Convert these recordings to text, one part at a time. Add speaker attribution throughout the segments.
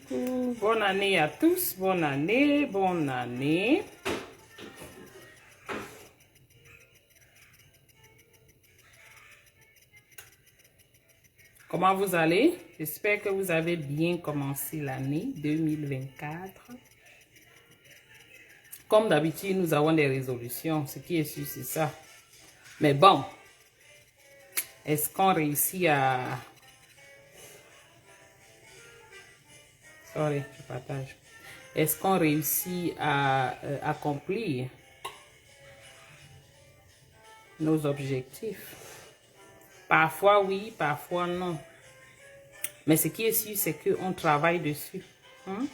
Speaker 1: Coucou, bonne année à tous, bonne année, bonne année. Comment vous allez? J'espère que vous avez bien commencé l'année 2024. Comme d'habitude, nous avons des résolutions, ce qui est sûr, c'est ça. Mais bon, est-ce qu'on réussit à... Sorry, je partage. Est-ce qu'on réussit à accomplir nos objectifs? Parfois oui, parfois non. Mais ce qui est sûr, c'est qu'on travaille dessus. Hein?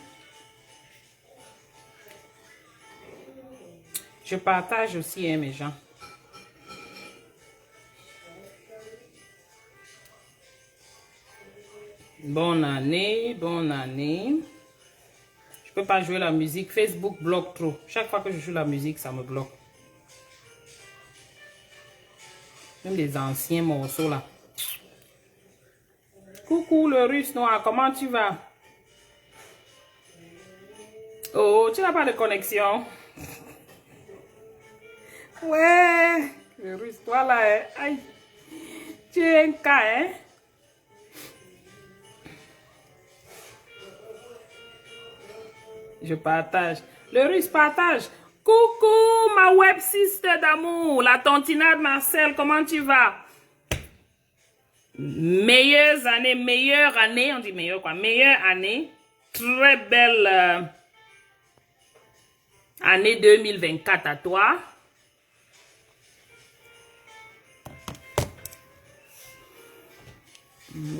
Speaker 1: Je partage aussi, hein, mes gens. Bonne année, bonne année. Je peux pas jouer la musique. Facebook bloque trop. Chaque fois que je joue la musique, ça me bloque. Même les anciens morceaux là. Coucou le russe noir, comment tu vas? Oh, tu n'as pas de connexion? Ouais, le russe, toi là, hein? Aïe, tu es un cas, hein? Je partage. Le russe partage. Coucou, ma web sister d'amour, la tantinade Marcel, comment tu vas? Meilleure année, on dit meilleure quoi? Meilleure année. Très belle année 2024 à toi.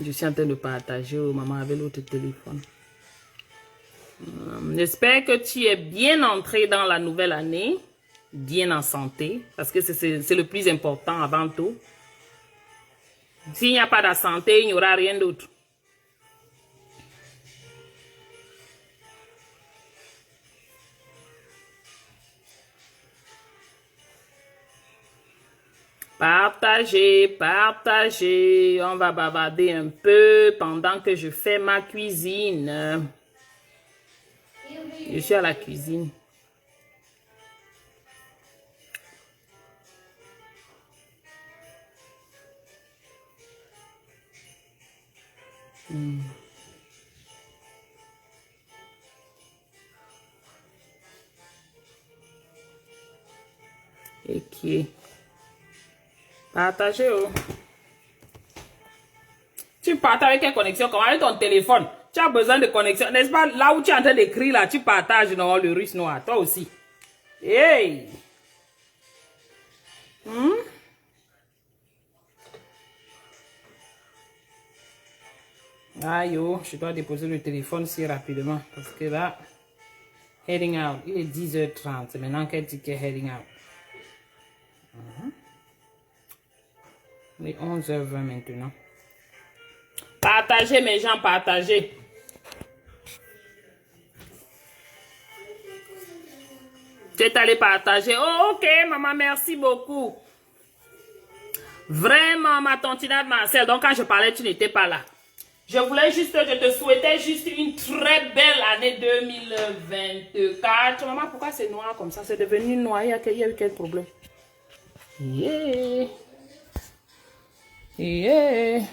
Speaker 1: Je suis en train de partager au maman avec l'autre téléphone. J'espère que tu es bien entré dans la nouvelle année, bien en santé, parce que c'est le plus important avant tout. S'il n'y a pas de santé, il n'y aura rien d'autre. Partagez, partagez. On va bavarder un peu pendant que je fais ma cuisine. Je suis à la cuisine. Ok. Partagez. Oh. Tu partages avec quelle connexion? Comment avec ton téléphone? Tu as besoin de connexion. N'est-ce pas? Là où tu es en train d'écrire, là, tu partages, non, le russe noir. Toi aussi. Hey! Aïe, oh, je dois déposer le téléphone si rapidement. Parce que là, heading out. Il est 10h30. C'est maintenant qu'elle dit qu'elle est heading out. Il est 11h20 maintenant. Partagez, mes gens, partagez. Tu es allé partager. Oh, ok, maman, merci beaucoup. Vraiment, ma tantinade Marcel. Donc, quand je parlais, tu n'étais pas là. Je te souhaitais juste une très belle année 2024. Maman, pourquoi c'est noir comme ça? C'est devenu noir. Il y a eu quel problème? Yeah. Yeah.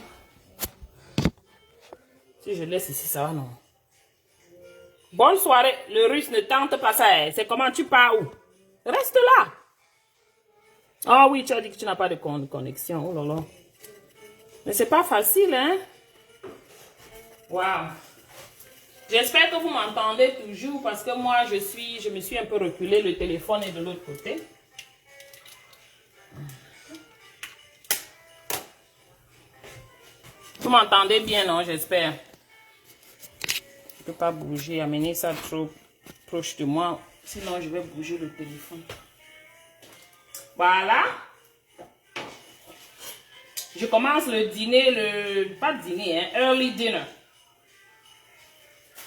Speaker 1: Si je laisse ici, ça va, non? Bonne soirée. Le russe ne tente pas ça. C'est comment tu pars où? Reste là. Ah oui, tu as dit que tu n'as pas de connexion. Oh là là. Mais c'est pas facile, hein? Waouh. J'espère que vous m'entendez toujours parce que moi, je me suis un peu reculé. Le téléphone est de l'autre côté. Vous m'entendez bien, non? J'espère. Je ne peux pas bouger, amener ça trop proche de moi. Sinon, je vais bouger le téléphone. Voilà. Je commence le dîner, pas dîner, hein, early dinner.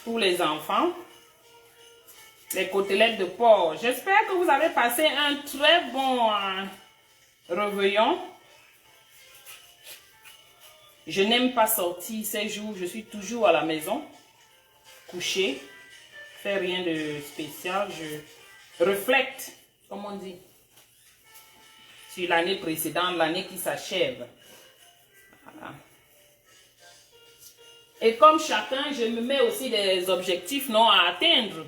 Speaker 1: Pour les enfants. Les côtelettes de porc. J'espère que vous avez passé un très bon réveillon. Je n'aime pas sortir ces jours. Je suis toujours à la maison. coucher. Je fais rien de spécial. Je reflète, comme on dit, sur l'année précédente, l'année qui s'achève. Voilà. Et comme chacun, je me mets aussi des objectifs non à atteindre.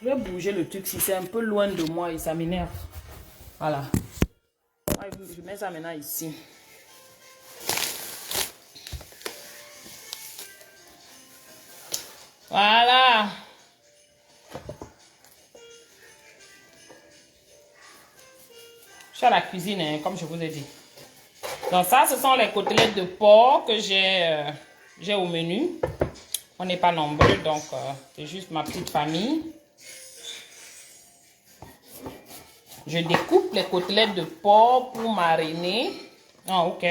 Speaker 1: Je vais bouger le truc si c'est un peu loin de moi et ça m'énerve. Voilà. Je mets ça maintenant ici. Voilà. Je suis à la cuisine, hein, comme je vous ai dit. Donc ça, ce sont les côtelettes de porc que j'ai au menu. On n'est pas nombreux, donc c'est juste ma petite famille. Je découpe les côtelettes de porc pour mariner. Ah, ok.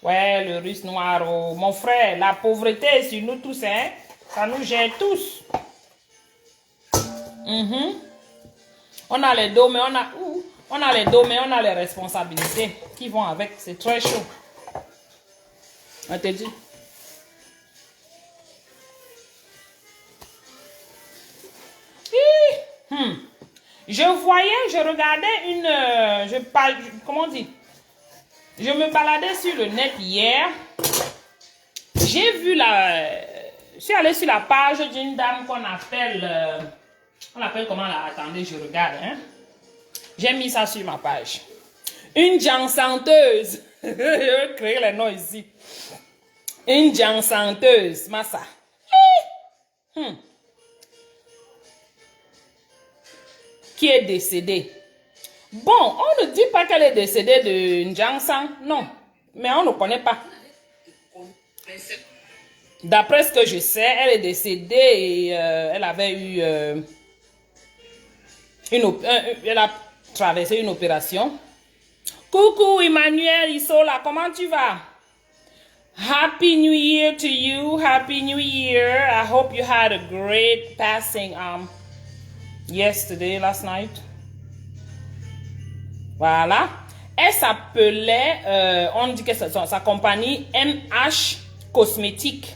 Speaker 1: Ouais, le russe noir. Oh. Mon frère, la pauvreté est sur nous tous, hein. Ça nous gère tous. On a les dos, mais on a les dos, mais on a les responsabilités qui vont avec. C'est très chaud. On te dit. Je regardais comment on dit? Je me baladais sur le net hier. J'ai vu je suis allée sur la page d'une dame qu'on appelle, comment là? Attendez, je regarde, hein. J'ai mis ça sur ma page. Une jansanteuse. Je vais créer les noms ici. Une jansanteuse, Massa. Qui est décédée. Bon, on ne dit pas qu'elle est décédée de Njangsan, non. Mais on ne connaît pas. D'après ce que je sais, elle est décédée et elle avait eu... elle a traversé une opération. Coucou Emmanuel Isola, comment tu vas? Happy New Year to you. Happy New Year. I hope you had a great passing last night. Voilà. Elle s'appelait, on dit que sa compagnie MH Cosmétiques.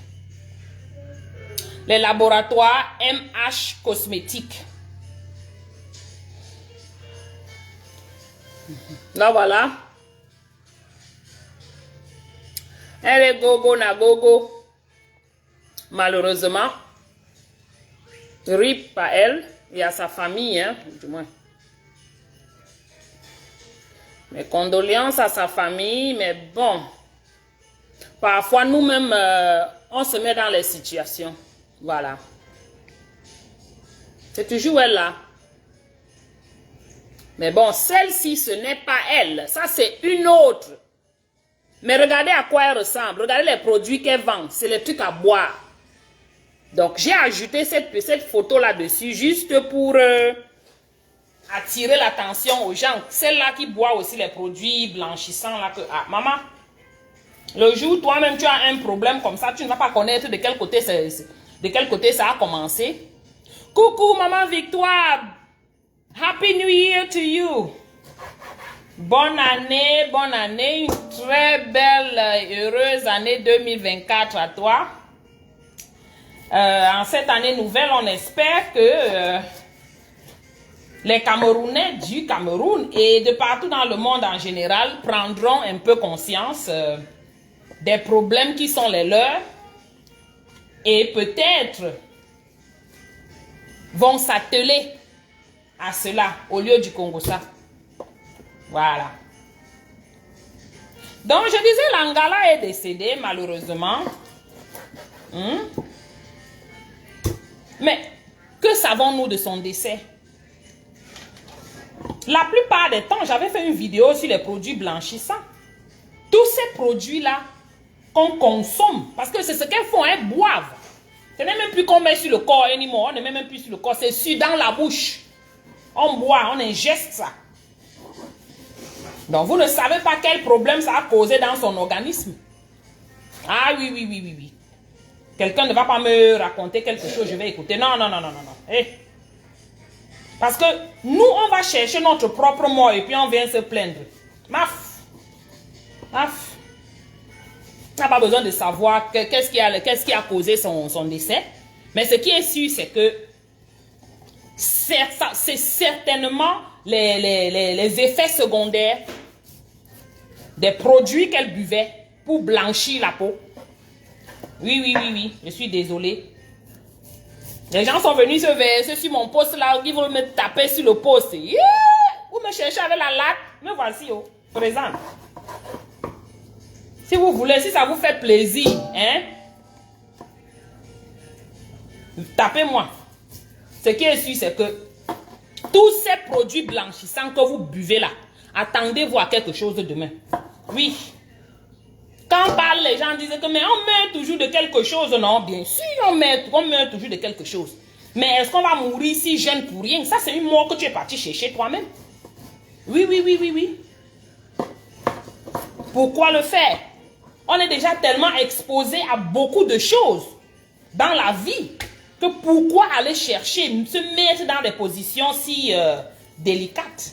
Speaker 1: Les laboratoires MH Cosmétiques. Là, voilà. Elle est gogo na gogo. Malheureusement. RIP à elle et à sa famille, hein, du moins. Mes condoléances à sa famille, mais bon. Parfois, nous-mêmes, on se met dans les situations. Voilà. C'est toujours elle là. Mais bon, celle-ci, ce n'est pas elle. Ça, c'est une autre. Mais regardez à quoi elle ressemble. Regardez les produits qu'elle vend. C'est les trucs à boire. Donc, j'ai ajouté cette photo là-dessus juste pour attirer l'attention aux gens. Celle-là qui boit aussi les produits blanchissants. Là, maman, le jour où toi-même tu as un problème comme ça, tu ne vas pas connaître de quel côté ça a commencé. Coucou, maman Victoire. Happy New Year to you. Bonne année, une très belle et heureuse année 2024 à toi. En cette année nouvelle, on espère que les Camerounais du Cameroun et de partout dans le monde en général prendront un peu conscience des problèmes qui sont les leurs et peut-être vont s'atteler à cela au lieu du Congo-Ça. Voilà. Donc, je disais, l'Angala est décédée, malheureusement. Mais, que savons-nous de son décès? La plupart des temps, j'avais fait une vidéo sur les produits blanchissants. Tous ces produits-là qu'on consomme, parce que c'est ce qu'elles font, elles boivent. Ce n'est même plus qu'on met sur le corps anymore, on ne met même plus sur le corps, c'est sur dans la bouche. On boit, on ingeste ça. Donc, vous ne savez pas quel problème ça a causé dans son organisme. Ah oui. Quelqu'un ne va pas me raconter quelque chose, je vais écouter. Non. Hey. Parce que nous, on va chercher notre propre mort et puis on vient se plaindre. Maf. Maf. On n'a pas besoin de savoir qu'est-ce qui a causé son décès. Mais ce qui est sûr, c'est que c'est certainement les effets secondaires des produits qu'elle buvait pour blanchir la peau. Oui, je suis désolée. Les gens sont venus se verser sur mon poste là, ils veulent me taper sur le poste. Yeah! Vous me cherchez avec la latte, me voici, oh, présente. Si vous voulez, si ça vous fait plaisir, hein, tapez-moi. Ce qui est sûr, c'est que tous ces produits blanchissants que vous buvez là, attendez voir quelque chose demain. Oui. Quand on parle, les gens disent que mais on meurt toujours de quelque chose. Non, bien sûr, on meurt toujours de quelque chose. Mais est-ce qu'on va mourir si jeune pour rien? Ça, c'est une mort que tu es parti chercher toi-même. Oui. Pourquoi le faire? On est déjà tellement exposé à beaucoup de choses dans la vie que pourquoi aller chercher, se mettre dans des positions si délicates,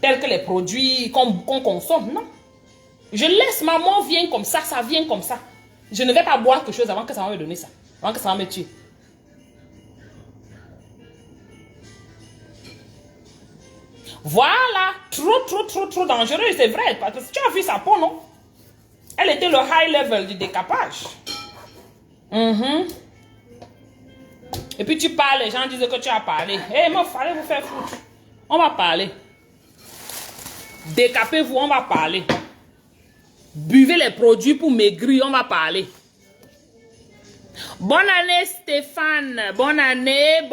Speaker 1: telles que les produits qu'on consomme? Non. Je laisse ma mort vient comme ça vient comme ça. Je ne vais pas boire quelque chose avant que ça va me donner ça, avant que ça va me tuer. Voilà, trop dangereux, c'est vrai. Parce que tu as vu sa peau, non? Elle était le high level du décapage. Et puis tu parles, les gens disent que tu as parlé. Hé, meuf, allez vous faire foutre. On va parler. Décapez-vous, on va parler. Buvez les produits pour maigrir, on va parler. Bonne année Stéphane, bonne année.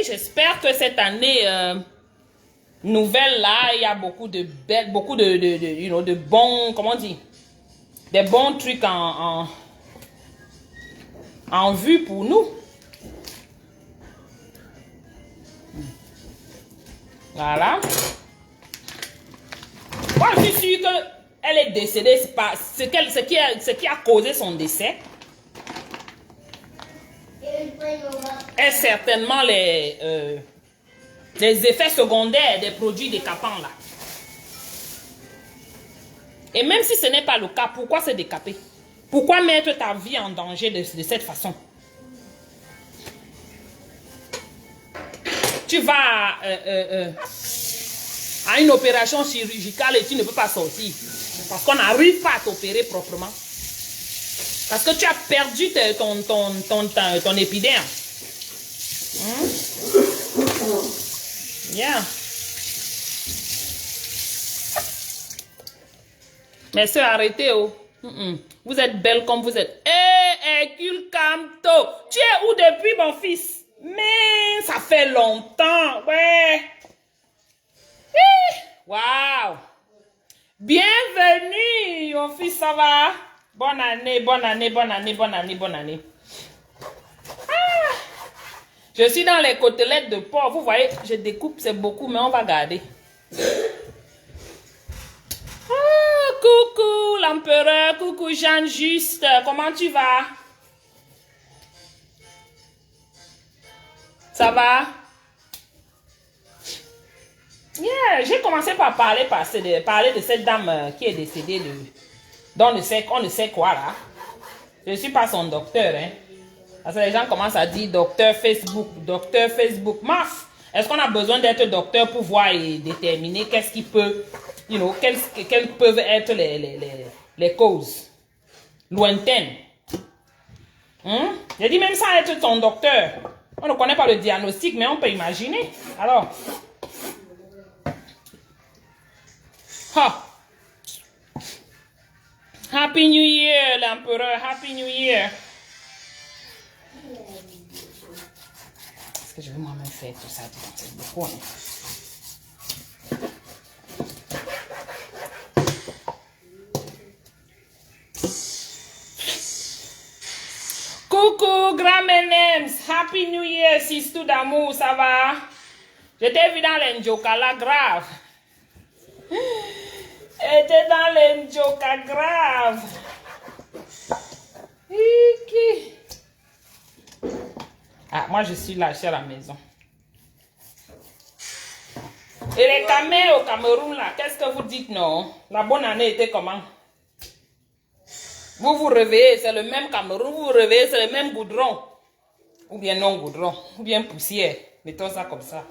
Speaker 1: J'espère que cette année nouvelle là, il y a beaucoup de bons, comment on dit, des bons trucs en vue pour nous. Voilà. Moi, je suis sûre qu'elle est décédée, c'est pas ce qui a causé son décès est certainement les effets secondaires des produits décapants là. Et même si ce n'est pas le cas, pourquoi se décaper? Pourquoi mettre ta vie en danger de cette façon? Tu vas à une opération chirurgicale et tu ne peux pas sortir. Parce qu'on n'arrive pas à t'opérer proprement. Parce que tu as perdu ton épiderme. Yeah. Mais sœurs, arrêtez, oh. Vous êtes belle comme vous êtes. Hercule Camto. Tu es où depuis, mon fils? Mais ça fait longtemps, ouais. Waouh. Bienvenue, mon fils, ça va? Bonne année. Ah. Je suis dans les côtelettes de porc. Vous voyez, je découpe, c'est beaucoup, mais on va garder. Ah, coucou l'empereur, coucou Jeanne Juste, comment tu vas? Ça va? Yeah, j'ai commencé par parler de cette dame qui est décédée on ne sait quoi là. Je ne suis pas son docteur, hein. Parce que les gens commencent à dire docteur Facebook. Maf, est-ce qu'on a besoin d'être docteur pour voir et déterminer qu'est-ce qui peut, quelles peuvent être les causes lointaines? J'ai dit même sans être ton docteur. On ne connaît pas le diagnostic, mais on peut imaginer. Alors, Happy New Year, l'empereur. Happy New Year. Est-ce que je vais moi-même faire tout ça? C'est beaucoup, hein? Coucou, grand Menems. Happy New Year, Sistou d'amour, ça va? Je t'ai vu dans l'Njoka, là, grave. J'étais dans l'Njoka, grave. Ah, moi, je suis là, je suis à la maison. Et les camés au Cameroun, là, qu'est-ce que vous dites, non? La bonne année était comment? Vous vous réveillez, c'est le même Cameroun, vous vous réveillez, c'est le même goudron. Ou bien non goudron, ou bien poussière. Mettons ça comme ça.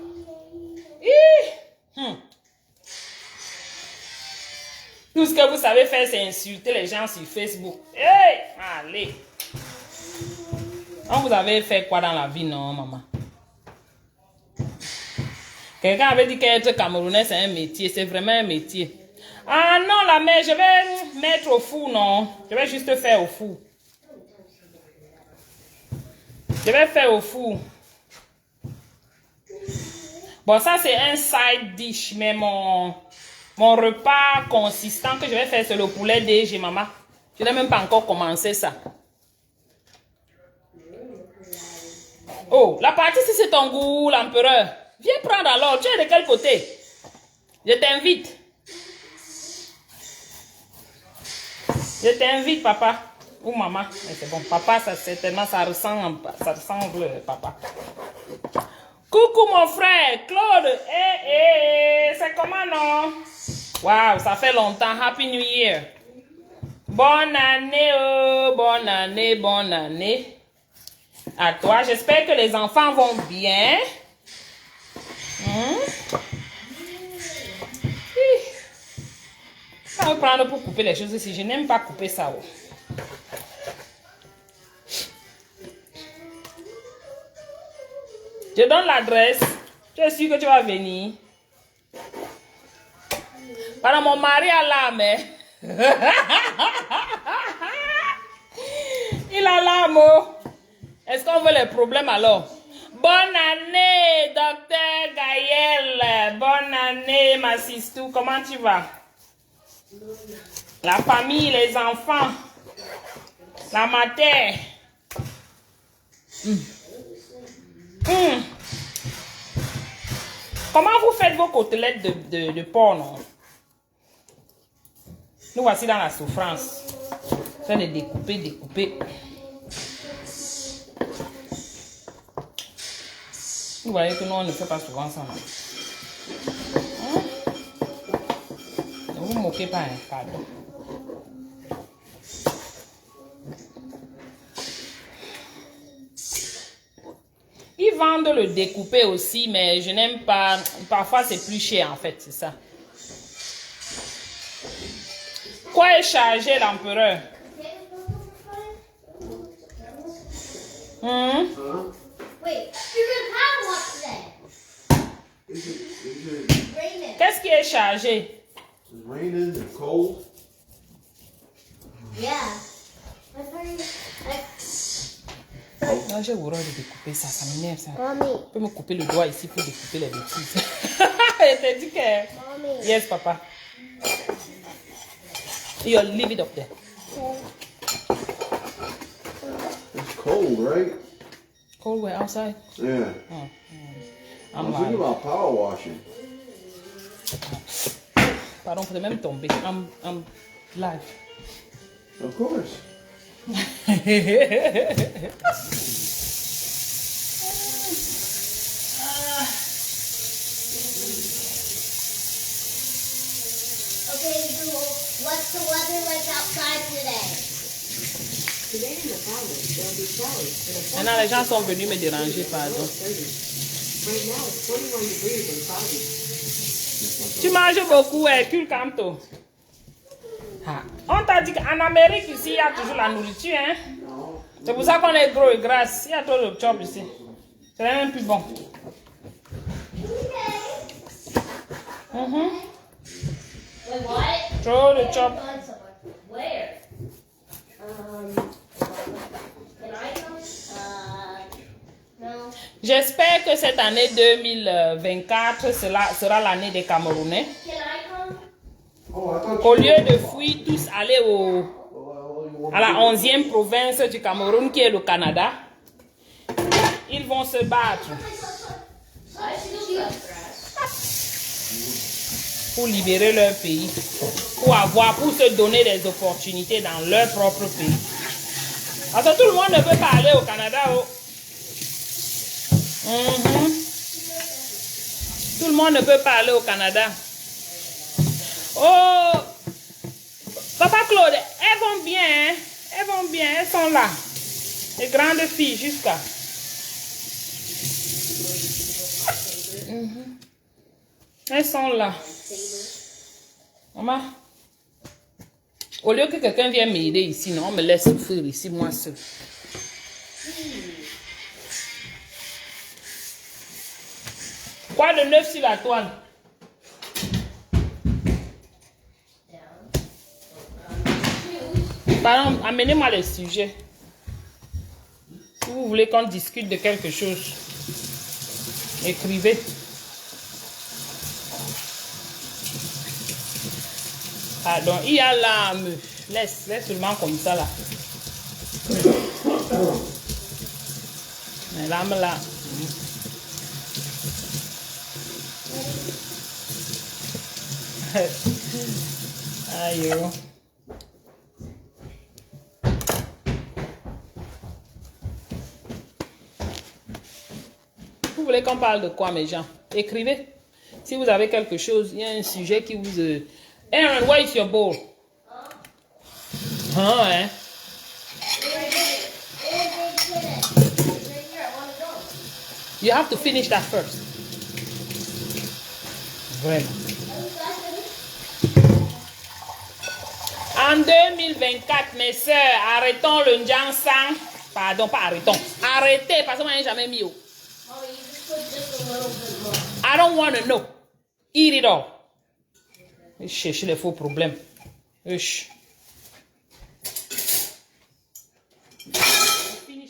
Speaker 1: Tout ce que vous savez faire, c'est insulter les gens sur Facebook. Hey, allez. Donc, vous avez fait quoi dans la vie, non, maman? Quelqu'un avait dit qu'être Camerounais, c'est un métier. C'est vraiment un métier. Ah non, la mère, je vais mettre au four, non. Je vais juste faire au four. Je vais faire au four. Bon, ça, c'est un side dish, mais mon repas consistant que je vais faire, c'est le poulet DG, maman. Je n'ai même pas encore commencé ça. Oh, la partie, si c'est ton goût, l'empereur. Viens prendre alors. Tu es de quel côté? Je t'invite. Je t'invite, papa. Ou maman. C'est bon. Papa, ça, certainement, ça ressemble, papa. Coucou, mon frère. Claude. C'est comment, non? Waouh, ça fait longtemps. Happy New Year. Bonne année, oh. Bonne année, bonne année. À toi. J'espère que les enfants vont bien. Ça va prendre pour couper les choses ici. Je n'aime pas couper ça. Oh. Je donne l'adresse. Tu es sûr que tu vas venir? Voilà, mon mari a l'âme. Il a l'âme. Oh. Est-ce qu'on veut les problèmes alors? Bonne année, docteur Gaël. Bonne année, ma sistou. Comment tu vas? La famille, les enfants. La mater. Comment vous faites vos côtelettes de porc, non? Nous voici dans la souffrance. En train de découper. Vous voyez que nous, on ne fait pas souvent ça. Ne vous moquez pas, hein, pardon. Ils vendent le découpé aussi, mais je n'aime pas. Parfois, c'est plus cher, en fait, c'est ça. Quoi est chargé, l'empereur? Qu'est-ce qui est chargé?
Speaker 2: Raining and cold.
Speaker 3: Yeah.
Speaker 1: Non, j'ai horreur de découper ça, ça m'énerve ça.
Speaker 3: Mommy.
Speaker 1: Tu peux me couper le doigt ici pour découper les bêtises. Je t'ai dit que...
Speaker 3: Mommy.
Speaker 1: Yes, papa. You leave it up there.
Speaker 2: It's cold, right?
Speaker 1: Cold way outside.
Speaker 2: Yeah.
Speaker 1: I'm
Speaker 2: I'm thinking
Speaker 1: live.
Speaker 2: about power washing.
Speaker 1: Pardon, faut même tomber. I'm live.
Speaker 2: Of course.
Speaker 3: Okay, Google, what's the weather like outside today?
Speaker 4: Today in the province, there'll be showers.
Speaker 1: Maintenant, les gens sont venus me déranger, pardon.
Speaker 4: Right now, it's 21 degrees and cloudy.
Speaker 1: Tu manges beaucoup, Hercule Canto. Ah. On t'a dit qu'en Amérique, ici, il y a toujours la nourriture, hein. C'est pour ça qu'on est gros et grasse. Il y a trop de chop ici. C'est même plus bon.
Speaker 3: Wait, what?
Speaker 1: Trop de chop.
Speaker 3: Going somewhere. Where? Can I come? No.
Speaker 1: J'espère que cette année 2024 sera l'année des Camerounais.
Speaker 3: Can I come?
Speaker 2: Oh, I thought
Speaker 1: Au lieu de fuir tous aller à la
Speaker 2: on.
Speaker 1: 11e province du Cameroun qui est le Canada, ils vont se battre
Speaker 3: I still got grass.
Speaker 1: pour libérer leur pays, pour se donner des opportunités dans leur propre pays. Parce que tout le monde ne veut pas aller au Canada. Oh. Tout le monde ne peut pas aller au Canada. Oh, Papa Claude, elles vont bien, hein? Elles vont bien, elles sont là. Les grandes filles jusqu'à. Elles sont là. Maman, au lieu que quelqu'un vienne m'aider ici, non, on me laisse souffrir ici, moi seul. Quoi de neuf sur la toile? Pardon, amenez-moi les sujets. Si vous voulez qu'on discute de quelque chose, écrivez. Pardon, il y a l'âme. Laisse seulement comme ça là. Mais l'âme là. Aïe. Vous voulez qu'on parle de quoi, mes gens? Écrivez. Si vous avez quelque chose, il y a un sujet qui vous... Aaron, where is your bowl? Hein? You have to finish that first. Vraiment. En 2024, mes sœurs, arrêtons le Njansang. Pardon, pas arrêtons. Arrêtez, parce que moi, je n'ai jamais mis au. I don't want to know. Eat it all. Je cherche les faux problèmes. Finish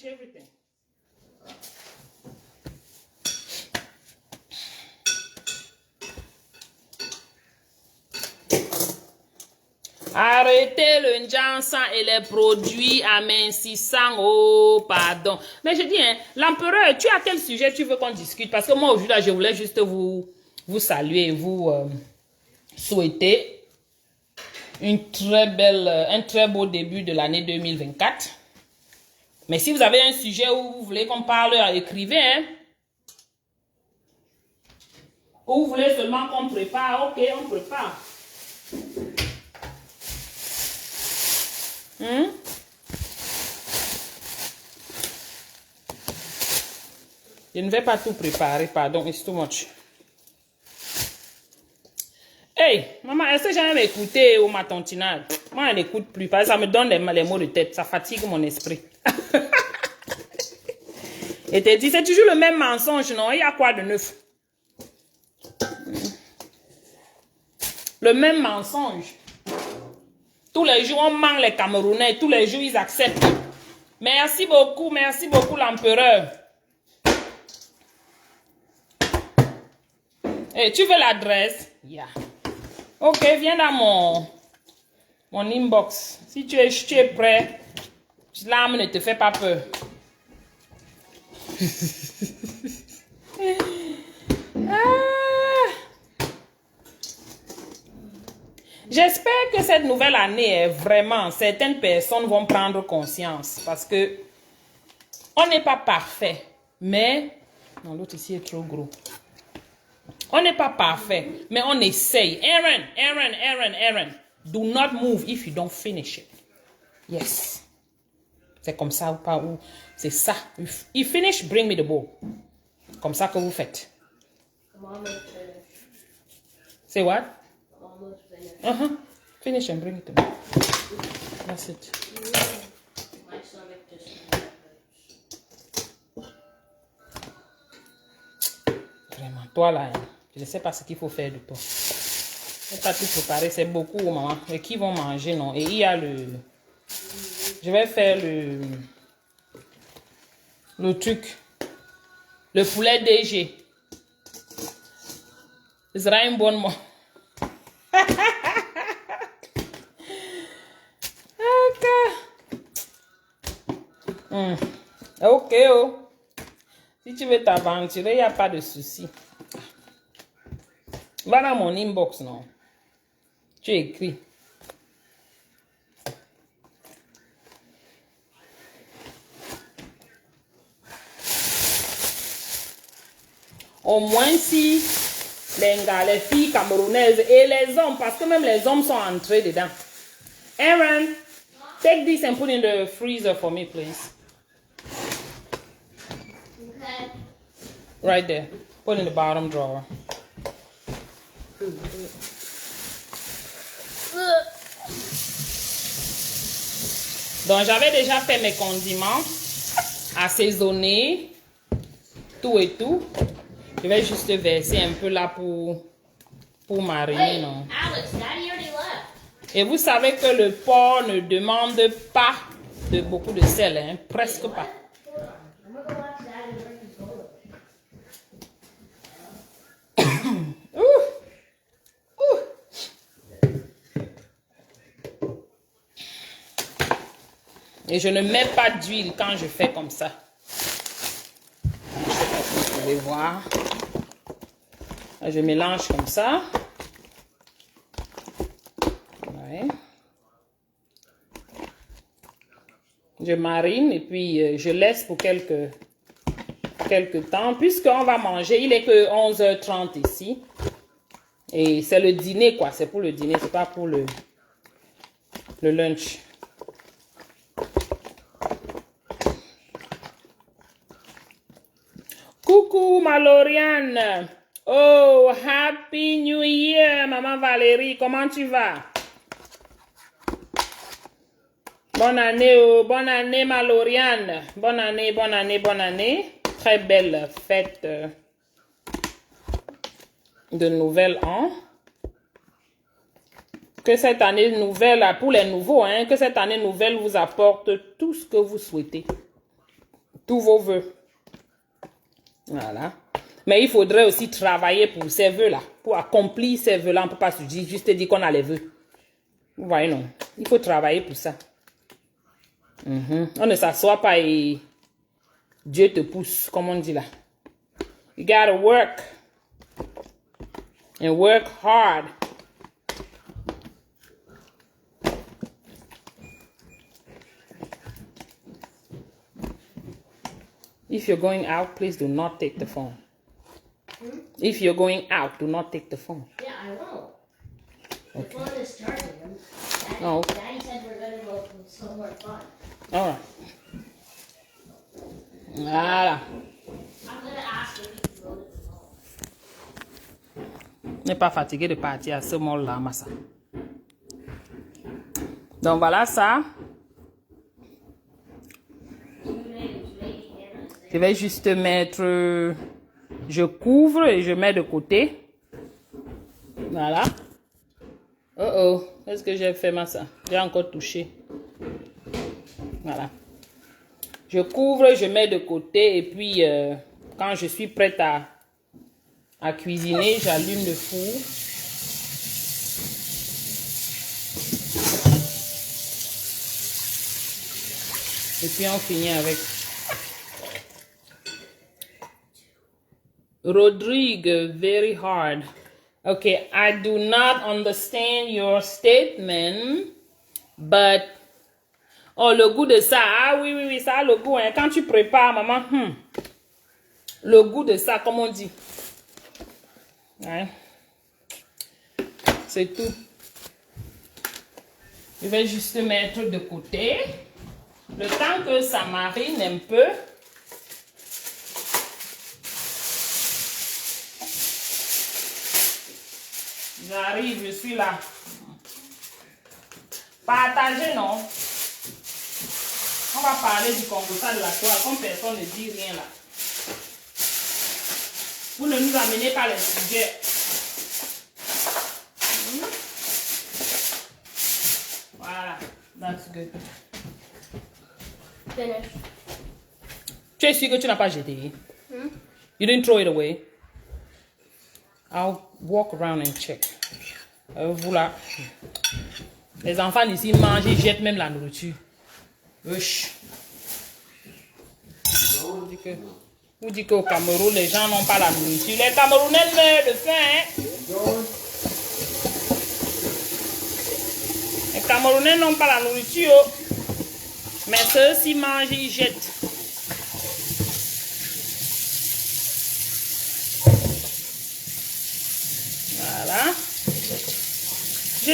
Speaker 1: everything. Arrêtez le Njansan et les produits amincissants. Oh, pardon. Mais je dis, hein, l'empereur, tu as quel sujet tu veux qu'on discute? Parce que moi, aujourd'hui, je voulais juste vous saluer et vous souhaiter un très beau début de l'année 2024. Mais si vous avez un sujet où vous voulez qu'on parle, écrivez. Hein? Ou vous voulez seulement qu'on prépare, ok, on prépare. Je ne vais pas tout préparer, pardon, it's too much. Hey, maman, est-ce que j'aime écouter au matinal? Moi, je n'écoute plus, parce que ça me donne les maux de tête, ça fatigue mon esprit. Et te dis, c'est toujours le même mensonge, non? Il y a quoi de neuf? Le même mensonge. Tous les jours, on manque les Camerounais. Tous les jours, ils acceptent. Merci beaucoup l'empereur. Hey, tu veux l'adresse? Yeah. Ok, viens dans mon inbox. Si tu es prêt, l'âme ne te fait pas peur. J'espère que cette nouvelle année est vraiment, certaines personnes vont prendre conscience parce que on n'est pas parfait, mais non, l'autre ici est trop gros. On n'est pas parfait, mais on essaye. Aaron, do not move if you don't finish it. Yes. C'est comme ça ou pas ou c'est ça. If you finish, bring me the bowl. Comme ça que vous faites.
Speaker 3: I'm almost finished.
Speaker 1: Say what?
Speaker 3: I'm almost finished.
Speaker 1: Finish and bring it to me. That's it.
Speaker 3: My stomach just hurts.
Speaker 1: Vraiment, toi là, je ne sais pas ce qu'il faut faire de toi. Tu n'as pas tout préparé, c'est beaucoup, maman. Mais qui vont manger, non? Et il y a je vais faire le truc. Le poulet DG. Ce sera une bonne mot. Ok, oh. Si tu veux t'aventurer, il n'y a pas de souci. Va dans mon inbox, non? Tu écris. Au moins si les filles camerounaises et les hommes, parce que même les hommes sont entrés dedans. Aaron, take this and put in the freezer for me, please.
Speaker 3: Okay.
Speaker 1: Right there. Put in the bottom drawer. Donc, j'avais déjà fait mes condiments, assaisonnés, tout et tout. Je vais juste verser un peu là pour mariner,
Speaker 3: Wait,
Speaker 1: non?
Speaker 3: Alex, Daddy already left.
Speaker 1: Et vous savez que le porc ne demande pas de beaucoup de sel, hein? Presque pas.
Speaker 3: I'm gonna go watch Daddy where he's going.
Speaker 1: Et je ne mets pas d'huile quand je fais comme ça. Vous pouvez voir. Je mélange comme ça. Ouais. Je marine et puis je laisse pour quelques temps. Puisqu'on va manger, il est que 11h30 ici. Et c'est le dîner quoi. C'est pour le dîner, c'est pas pour le lunch. Coucou Maloriane. Oh, Happy New Year, Maman Valérie. Comment tu vas? Bonne année, oh, bonne année Maloriane. Bonne année, bonne année, bonne année. Très belle fête de Nouvel An. Que cette année nouvelle, pour les nouveaux, hein, que cette année nouvelle vous apporte tout ce que vous souhaitez. Tous vos vœux. Voilà. Mais il faudrait aussi travailler pour ces vœux-là. Pour accomplir ces vœux-là, on ne peut pas juste dire qu'on a les vœux. Vous voyez, non. Il faut travailler pour ça. On ne s'assoit pas et Dieu te pousse, comme on dit là. You gotta work. And work hard. If you're going out, please do not take the phone. If you're going out, do not take the phone.
Speaker 3: Yeah, I won't. The phone is charging. Daddy,
Speaker 1: Oh.
Speaker 3: Daddy said we're gonna go somewhere fun.
Speaker 1: All right. Voilà.
Speaker 3: I'm gonna ask if we can go to the mall.
Speaker 1: N'est pas fatigué de partir à ce mall-là, Massa. Donc voilà ça. Je vais juste mettre, je couvre et je mets de côté. Voilà. Oh oh, qu'est-ce que j'ai fait, Massa? J'ai encore touché. Voilà. Je couvre, je mets de côté et puis quand je suis prête à cuisiner, j'allume le four. Et puis on finit avec. Rodrigue, very hard. Okay, I do not understand your statement, but oh, le goût de ça, ah oui, oui, oui, ça a le goût, hein. Quand tu prépares, maman, le goût de ça, comme on dit. Ouais. C'est tout. Je vais juste mettre de côté. Le temps que ça marine un peu. J'arrive, je suis là. Partagez, non? On va parler du Congo, ça de la toile, comme personne ne dit rien là. Vous ne nous amenez pas les sujets. Voilà, that's good.
Speaker 3: Finish.
Speaker 1: Tu es sûr que tu n'as pas jeté? You didn't throw it away? I'll walk around and check. Vous là. Les enfants d'ici mangent, ils jettent même la nourriture. Wesh. Vous dites qu'au Cameroun, les gens n'ont pas la nourriture. Les Camerounais meurent de faim, hein? Les Camerounais n'ont pas la nourriture. Mais ceux-ci mangent, ils jettent.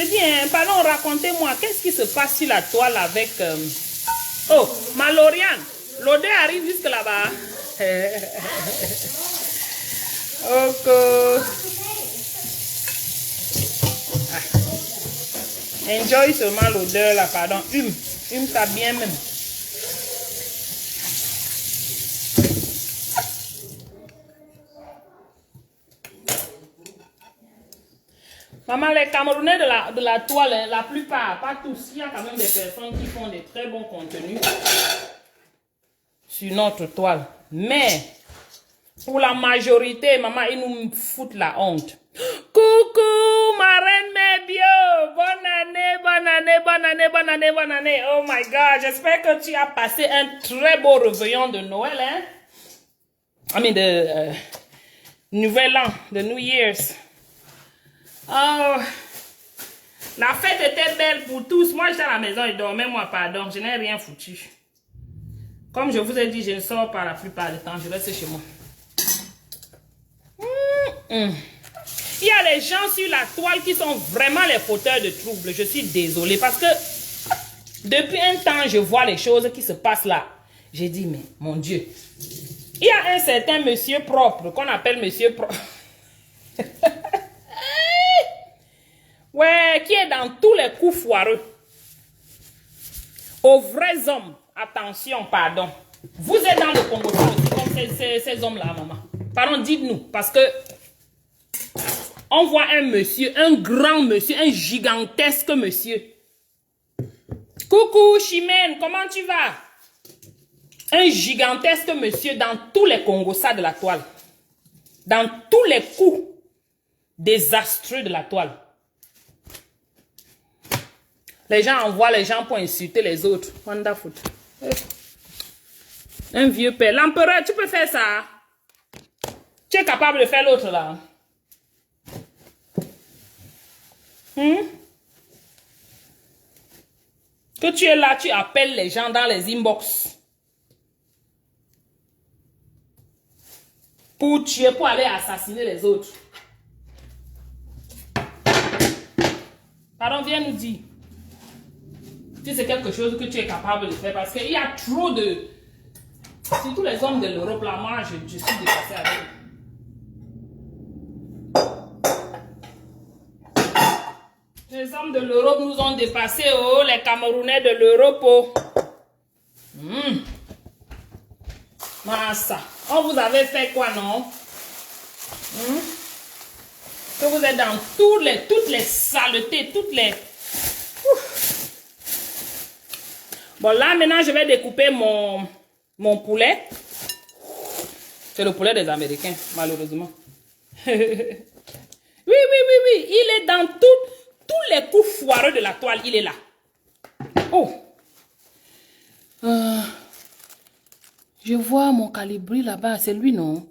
Speaker 1: J'ai dit, hein, pardon, racontez-moi, qu'est-ce qui se passe sur la toile avec... Oh, ma Lauriane, l'odeur arrive jusque là-bas. Ok. Enjoy seulement l'odeur là, pardon. Hume ça bien même. Maman, les Camerounais de la toile, hein, la plupart, pas tous, il y a quand même des personnes qui font des très bons contenus sur notre toile. Mais, pour la majorité, maman, ils nous foutent la honte. Coucou, ma reine Mébio! Bonne année, bonne année, bonne année, bonne année, bonne année. Oh my God, j'espère que tu as passé un très beau réveillon de Noël, hein? De Nouvel An, de New Year's. Oh, la fête était belle pour tous. Moi, j'étais à la maison, je dormais, moi, pardon. Je n'ai rien foutu. Comme je vous ai dit, je ne sors pas la plupart du temps. Je reste chez moi. Il y a les gens sur la toile qui sont vraiment les fauteurs de troubles. Je suis désolée parce que depuis un temps, je vois les choses qui se passent là. J'ai dit, mais mon Dieu. Il y a un certain monsieur propre qu'on appelle monsieur propre. Ouais, qui est dans tous les coups foireux. Aux vrais hommes, attention, pardon. Vous êtes dans le Congo aussi, comme ces hommes-là, maman. Pardon, dites-nous, parce que on voit un monsieur, un grand monsieur, un gigantesque monsieur. Coucou, Chimène, comment tu vas? Un gigantesque monsieur dans tous les Congossas de la toile. Dans tous les coups désastreux de la toile. Les gens envoient les gens pour insulter les autres. Wonderful. Un vieux père. L'empereur, tu peux faire ça? Tu es capable de faire l'autre là? Que tu es là, tu appelles les gens dans les inbox. Pour tuer, pour aller assassiner les autres. Pardon, viens nous dire. Si c'est quelque chose que tu es capable de faire, parce qu'il y a trop de... Surtout les hommes de l'Europe, là, moi, je suis dépassée avec eux. Les hommes de l'Europe nous ont dépassés, oh, les Camerounais de l'Europe, oh. Massa. On vous avait fait quoi, non? Que vous êtes dans toutes les saletés, toutes les... Bon, là, maintenant, je vais découper mon poulet. C'est le poulet des Américains, malheureusement. Oui. Il est dans tous les coups foireux de la toile. Il est là. Oh. Je vois mon calibri là-bas. C'est lui, non?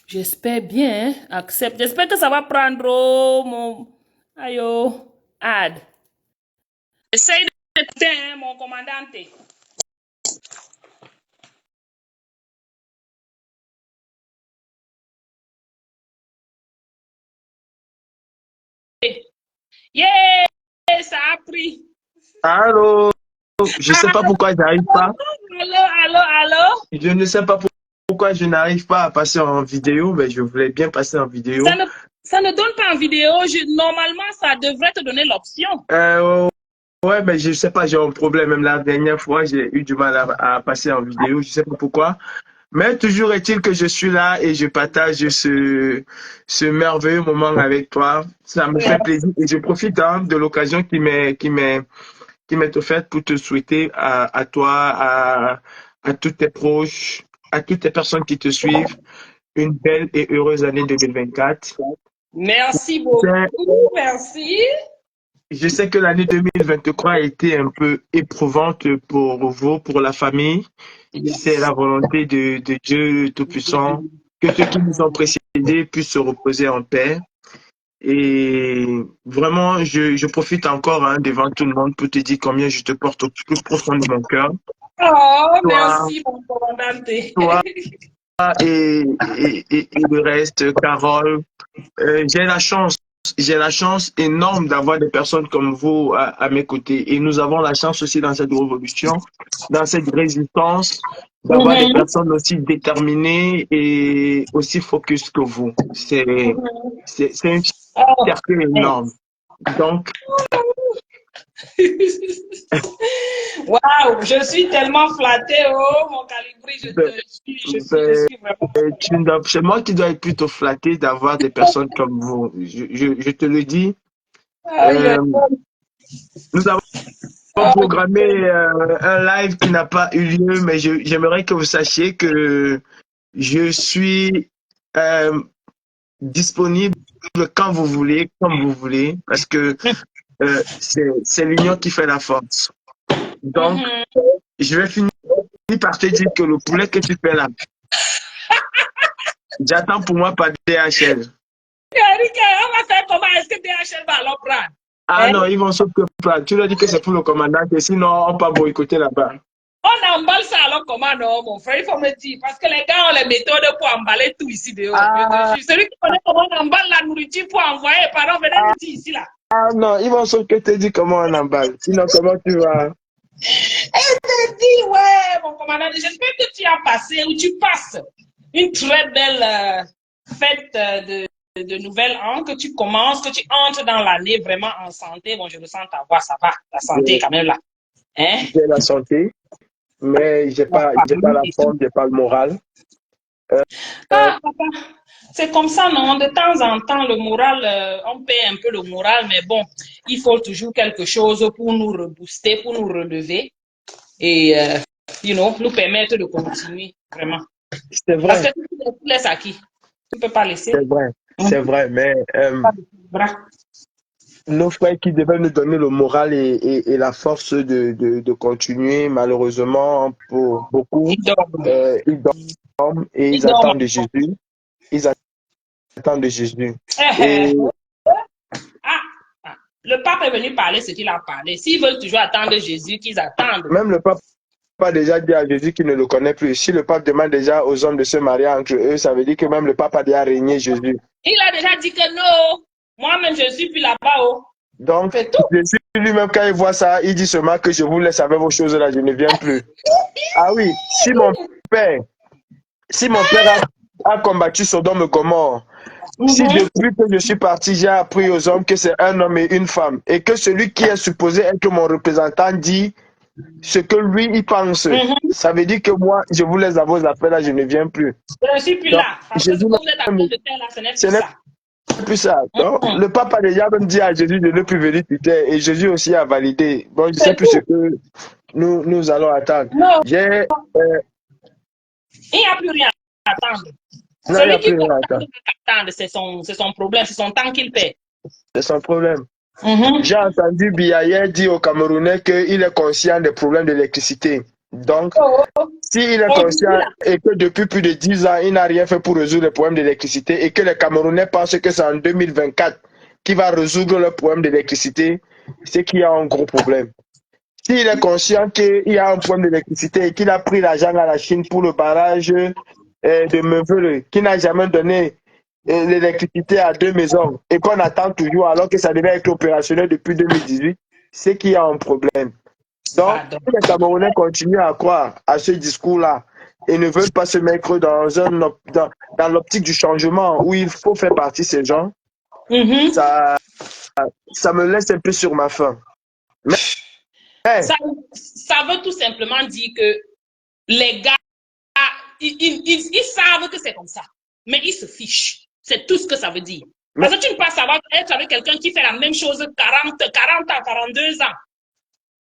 Speaker 1: J'espère bien. Hein? Accepte. J'espère que ça va prendre mon... Aïe, add. Essaye de faire, mon commandante. Yeah, ça a pris.
Speaker 5: Allô, je sais pas pourquoi j'arrive pas.
Speaker 1: Allô.
Speaker 5: Je ne sais pas pourquoi je n'arrive pas à passer en vidéo, mais je voulais bien passer en vidéo.
Speaker 1: Ça ne donne pas en vidéo. Normalement, ça devrait te donner l'option.
Speaker 5: Ouais, mais je sais pas, j'ai un problème. Même la dernière fois, j'ai eu du mal à passer en vidéo. Je sais pas pourquoi. Mais toujours est-il que je suis là et je partage ce merveilleux moment avec toi. Ça me fait plaisir et je profite de l'occasion qui m'est offerte pour te souhaiter à toi, à tous tes proches, à toutes les personnes qui te suivent, une belle et heureuse année 2024.
Speaker 1: Merci beaucoup, merci.
Speaker 5: Je sais que l'année 2023 a été un peu éprouvante pour vous, pour la famille. C'est la volonté de Dieu Tout-Puissant que ceux qui nous ont précédés puissent se reposer en paix. Et vraiment, je profite encore devant tout le monde pour te dire combien je te porte au plus profond de mon cœur.
Speaker 1: Oh, merci, mon commandante.
Speaker 5: Toi et le reste, Carole, j'ai la chance j'ai la chance énorme d'avoir des personnes comme vous à mes côtés. Et nous avons la chance aussi dans cette révolution, dans cette résistance, d'avoir des personnes aussi déterminées et aussi focus que vous. C'est une
Speaker 1: Oh,
Speaker 5: fierté énorme. Donc,
Speaker 1: waouh, je suis tellement flattée, oh mon Calibri, je suis vraiment.
Speaker 5: c'est moi qui dois être plutôt flatté d'avoir des personnes comme vous. Je te le dis.
Speaker 1: Aïe,
Speaker 5: Euh, nous avons programmé un live qui n'a pas eu lieu, mais j'aimerais que vous sachiez que je suis disponible quand vous voulez, comme vous voulez, parce que c'est l'union qui fait la force. Donc, je vais finir par te dire que le poulet que tu fais là, j'attends pour moi par DHL.
Speaker 1: Eric, on va faire comment? Est-ce que DHL va alors prendre?
Speaker 5: Ah non, ils vont s'occuper. Tu leur dis que c'est pour le commandant, que sinon on va boycotter là-bas.
Speaker 1: On emballe ça alors comment non, mon frère? Il faut me dire. Parce que les gars ont les méthodes pour emballer tout ici dehors. Je suis celui qui connaît comment on emballe la nourriture pour envoyer. Pardon, venez nous dire ici là.
Speaker 5: Ah non, ils vont s'occuper te dire comment on emballe. Sinon, comment tu vas?
Speaker 1: Elle te dit, ouais, mon commandant, j'espère que tu as passé ou tu passes une très belle fête de Nouvel An, que tu commences, que tu entres dans l'année vraiment en santé. Bon, je le sens ta voix, ça va. La santé est quand même là. Hein?
Speaker 5: J'ai la santé, mais j'ai pas la forme, j'ai pas le moral.
Speaker 1: Ah, papa, c'est comme ça, non? De temps en temps, le moral, on paie un peu le moral, mais bon, il faut toujours quelque chose pour nous rebooster, pour nous relever et, nous permettre de continuer, vraiment.
Speaker 5: C'est vrai.
Speaker 1: Parce que tu laisses à qui? Tu ne peux pas laisser.
Speaker 5: C'est vrai, mais nos frères qui devaient nous donner le moral et la force de continuer, malheureusement, pour beaucoup, ils dorment et ils attendent de Jésus. Ils attendent de Jésus. Et
Speaker 1: le pape est venu parler ce qu'il a parlé. S'ils veulent toujours attendre Jésus, qu'ils attendent.
Speaker 5: même le pape a déjà dit à Jésus qu'il ne le connaît plus. Si le pape demande déjà aux hommes de se marier entre eux, ça veut dire que même le pape a déjà régné Jésus.
Speaker 1: Il a déjà dit que non. Moi-même, je ne suis plus là-bas. Oh.
Speaker 5: Donc, Jésus lui-même, quand il voit ça, il dit seulement que je vous laisse avec vos choses là, je ne viens plus. Ah oui, si mon père a combattu Sodome et Gomorrhe, si depuis que je suis parti, j'ai appris aux hommes que c'est un homme et une femme, et que celui qui est supposé être mon représentant dit ce que lui, il pense, ça veut dire que moi, je vous laisse à vos appels là, je ne viens plus.
Speaker 1: Je ne suis plus là. Parce que ce que vous êtes en train de faire là, ce n'est plus ça.
Speaker 5: Plus ça. Donc, le pape a déjà même dit à Jésus de ne plus venir plus tard, et Jésus aussi a validé. Bon, je ne sais plus ce que nous allons attendre.
Speaker 1: Non. Il n'y a plus rien à attendre.
Speaker 5: Non,
Speaker 1: Celui qui peut attendre, c'est son problème, c'est son temps qu'il paie.
Speaker 5: C'est son problème. J'ai entendu Biaye dire aux Camerounais qu'il est conscient des problèmes d'électricité. Donc, s'il est conscient et que depuis plus de 10 ans, il n'a rien fait pour résoudre les problèmes d'électricité et que les Camerounais pensent que c'est en 2024 qu'il va résoudre le problème d'électricité, c'est qu'il y a un gros problème. S'il est conscient qu'il y a un problème d'électricité et qu'il a pris l'argent à la Chine pour le barrage de Meuvele, qui n'a jamais donné l'électricité à 2 maisons et qu'on attend toujours alors que ça devait être opérationnel depuis 2018, c'est qu'il y a un problème. Donc, si les Camerounais continuent à croire à ce discours-là et ne veulent pas se mettre dans l'optique du changement où il faut faire partie ces gens, ça me laisse un peu sur ma faim. Mais,
Speaker 1: ça veut tout simplement dire que les gars, ils savent que c'est comme ça, mais ils se fichent. C'est tout ce que ça veut dire. Parce que tu ne peux pas savoir être avec quelqu'un qui fait la même chose 40 ans, 42 ans.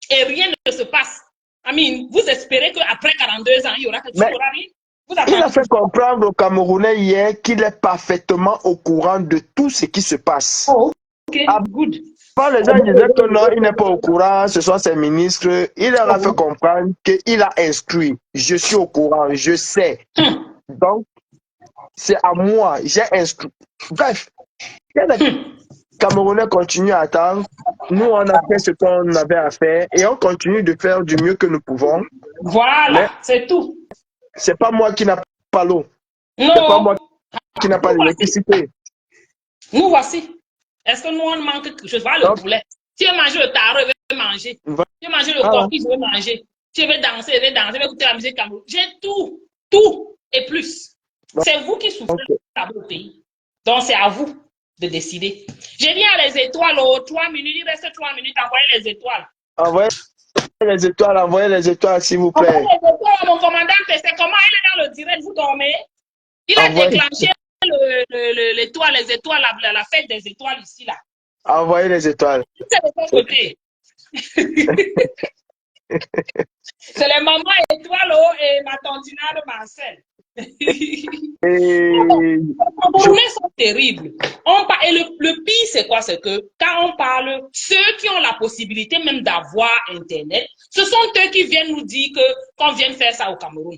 Speaker 1: Et rien ne se passe. Vous espérez qu'après 42 ans, il y aura quelque chose, il n'y aura rien.
Speaker 5: Il a fait comprendre aux Camerounais hier qu'il est parfaitement au courant de tout ce qui se passe.
Speaker 1: Oh, ok, good.
Speaker 5: Quand les gens disaient que non, il n'est pas au courant, ce sont ses ministres, il leur a fait comprendre qu'il a instruit. Je suis au courant, je sais. Donc, c'est à moi, j'ai instruit. Bref, les Camerounais continuent à attendre. Nous, on a fait ce qu'on avait à faire et on continue de faire du mieux que nous pouvons.
Speaker 1: Voilà, c'est tout.
Speaker 5: C'est pas moi qui n'a pas l'eau.
Speaker 1: Non.
Speaker 5: C'est pas moi qui n'a pas l'électricité.
Speaker 1: Nous voici. Est-ce que nous, on manque quelque chose? Voilà le
Speaker 5: Donc,
Speaker 1: poulet. Si je veux manger le tarot, je vais manger.
Speaker 5: voilà.
Speaker 1: Si je veux manger le coquille, je vais manger. Si je veux danser, je vais danser. Je vais écouter la musique cameroun. J'ai tout. Tout et plus. C'est vous qui souffrez
Speaker 5: Ok.
Speaker 1: là-bas au pays. Donc, c'est à vous de décider. J'ai mis à les étoiles, 3 minutes. Il reste 3 minutes. Envoyez les étoiles.
Speaker 5: Envoyez les étoiles, s'il vous
Speaker 1: Envoyez
Speaker 5: plaît.
Speaker 1: les étoiles à mon commandant. C'est comment il est dans le direct. Vous dormez. Il a
Speaker 5: Envoyez,
Speaker 1: déclenché l'étoile, les étoiles, la fête des étoiles ici, là.
Speaker 5: envoyez les étoiles.
Speaker 1: C'est de ton côté. C'est les mamans étoiles et ma tantinade Marcel. Les
Speaker 5: Et
Speaker 1: Camerounais sont terribles. Et le pire, c'est quoi? C'est que quand on parle, ceux qui ont la possibilité même d'avoir Internet, ce sont eux qui viennent nous dire qu'on vienne faire ça au Cameroun.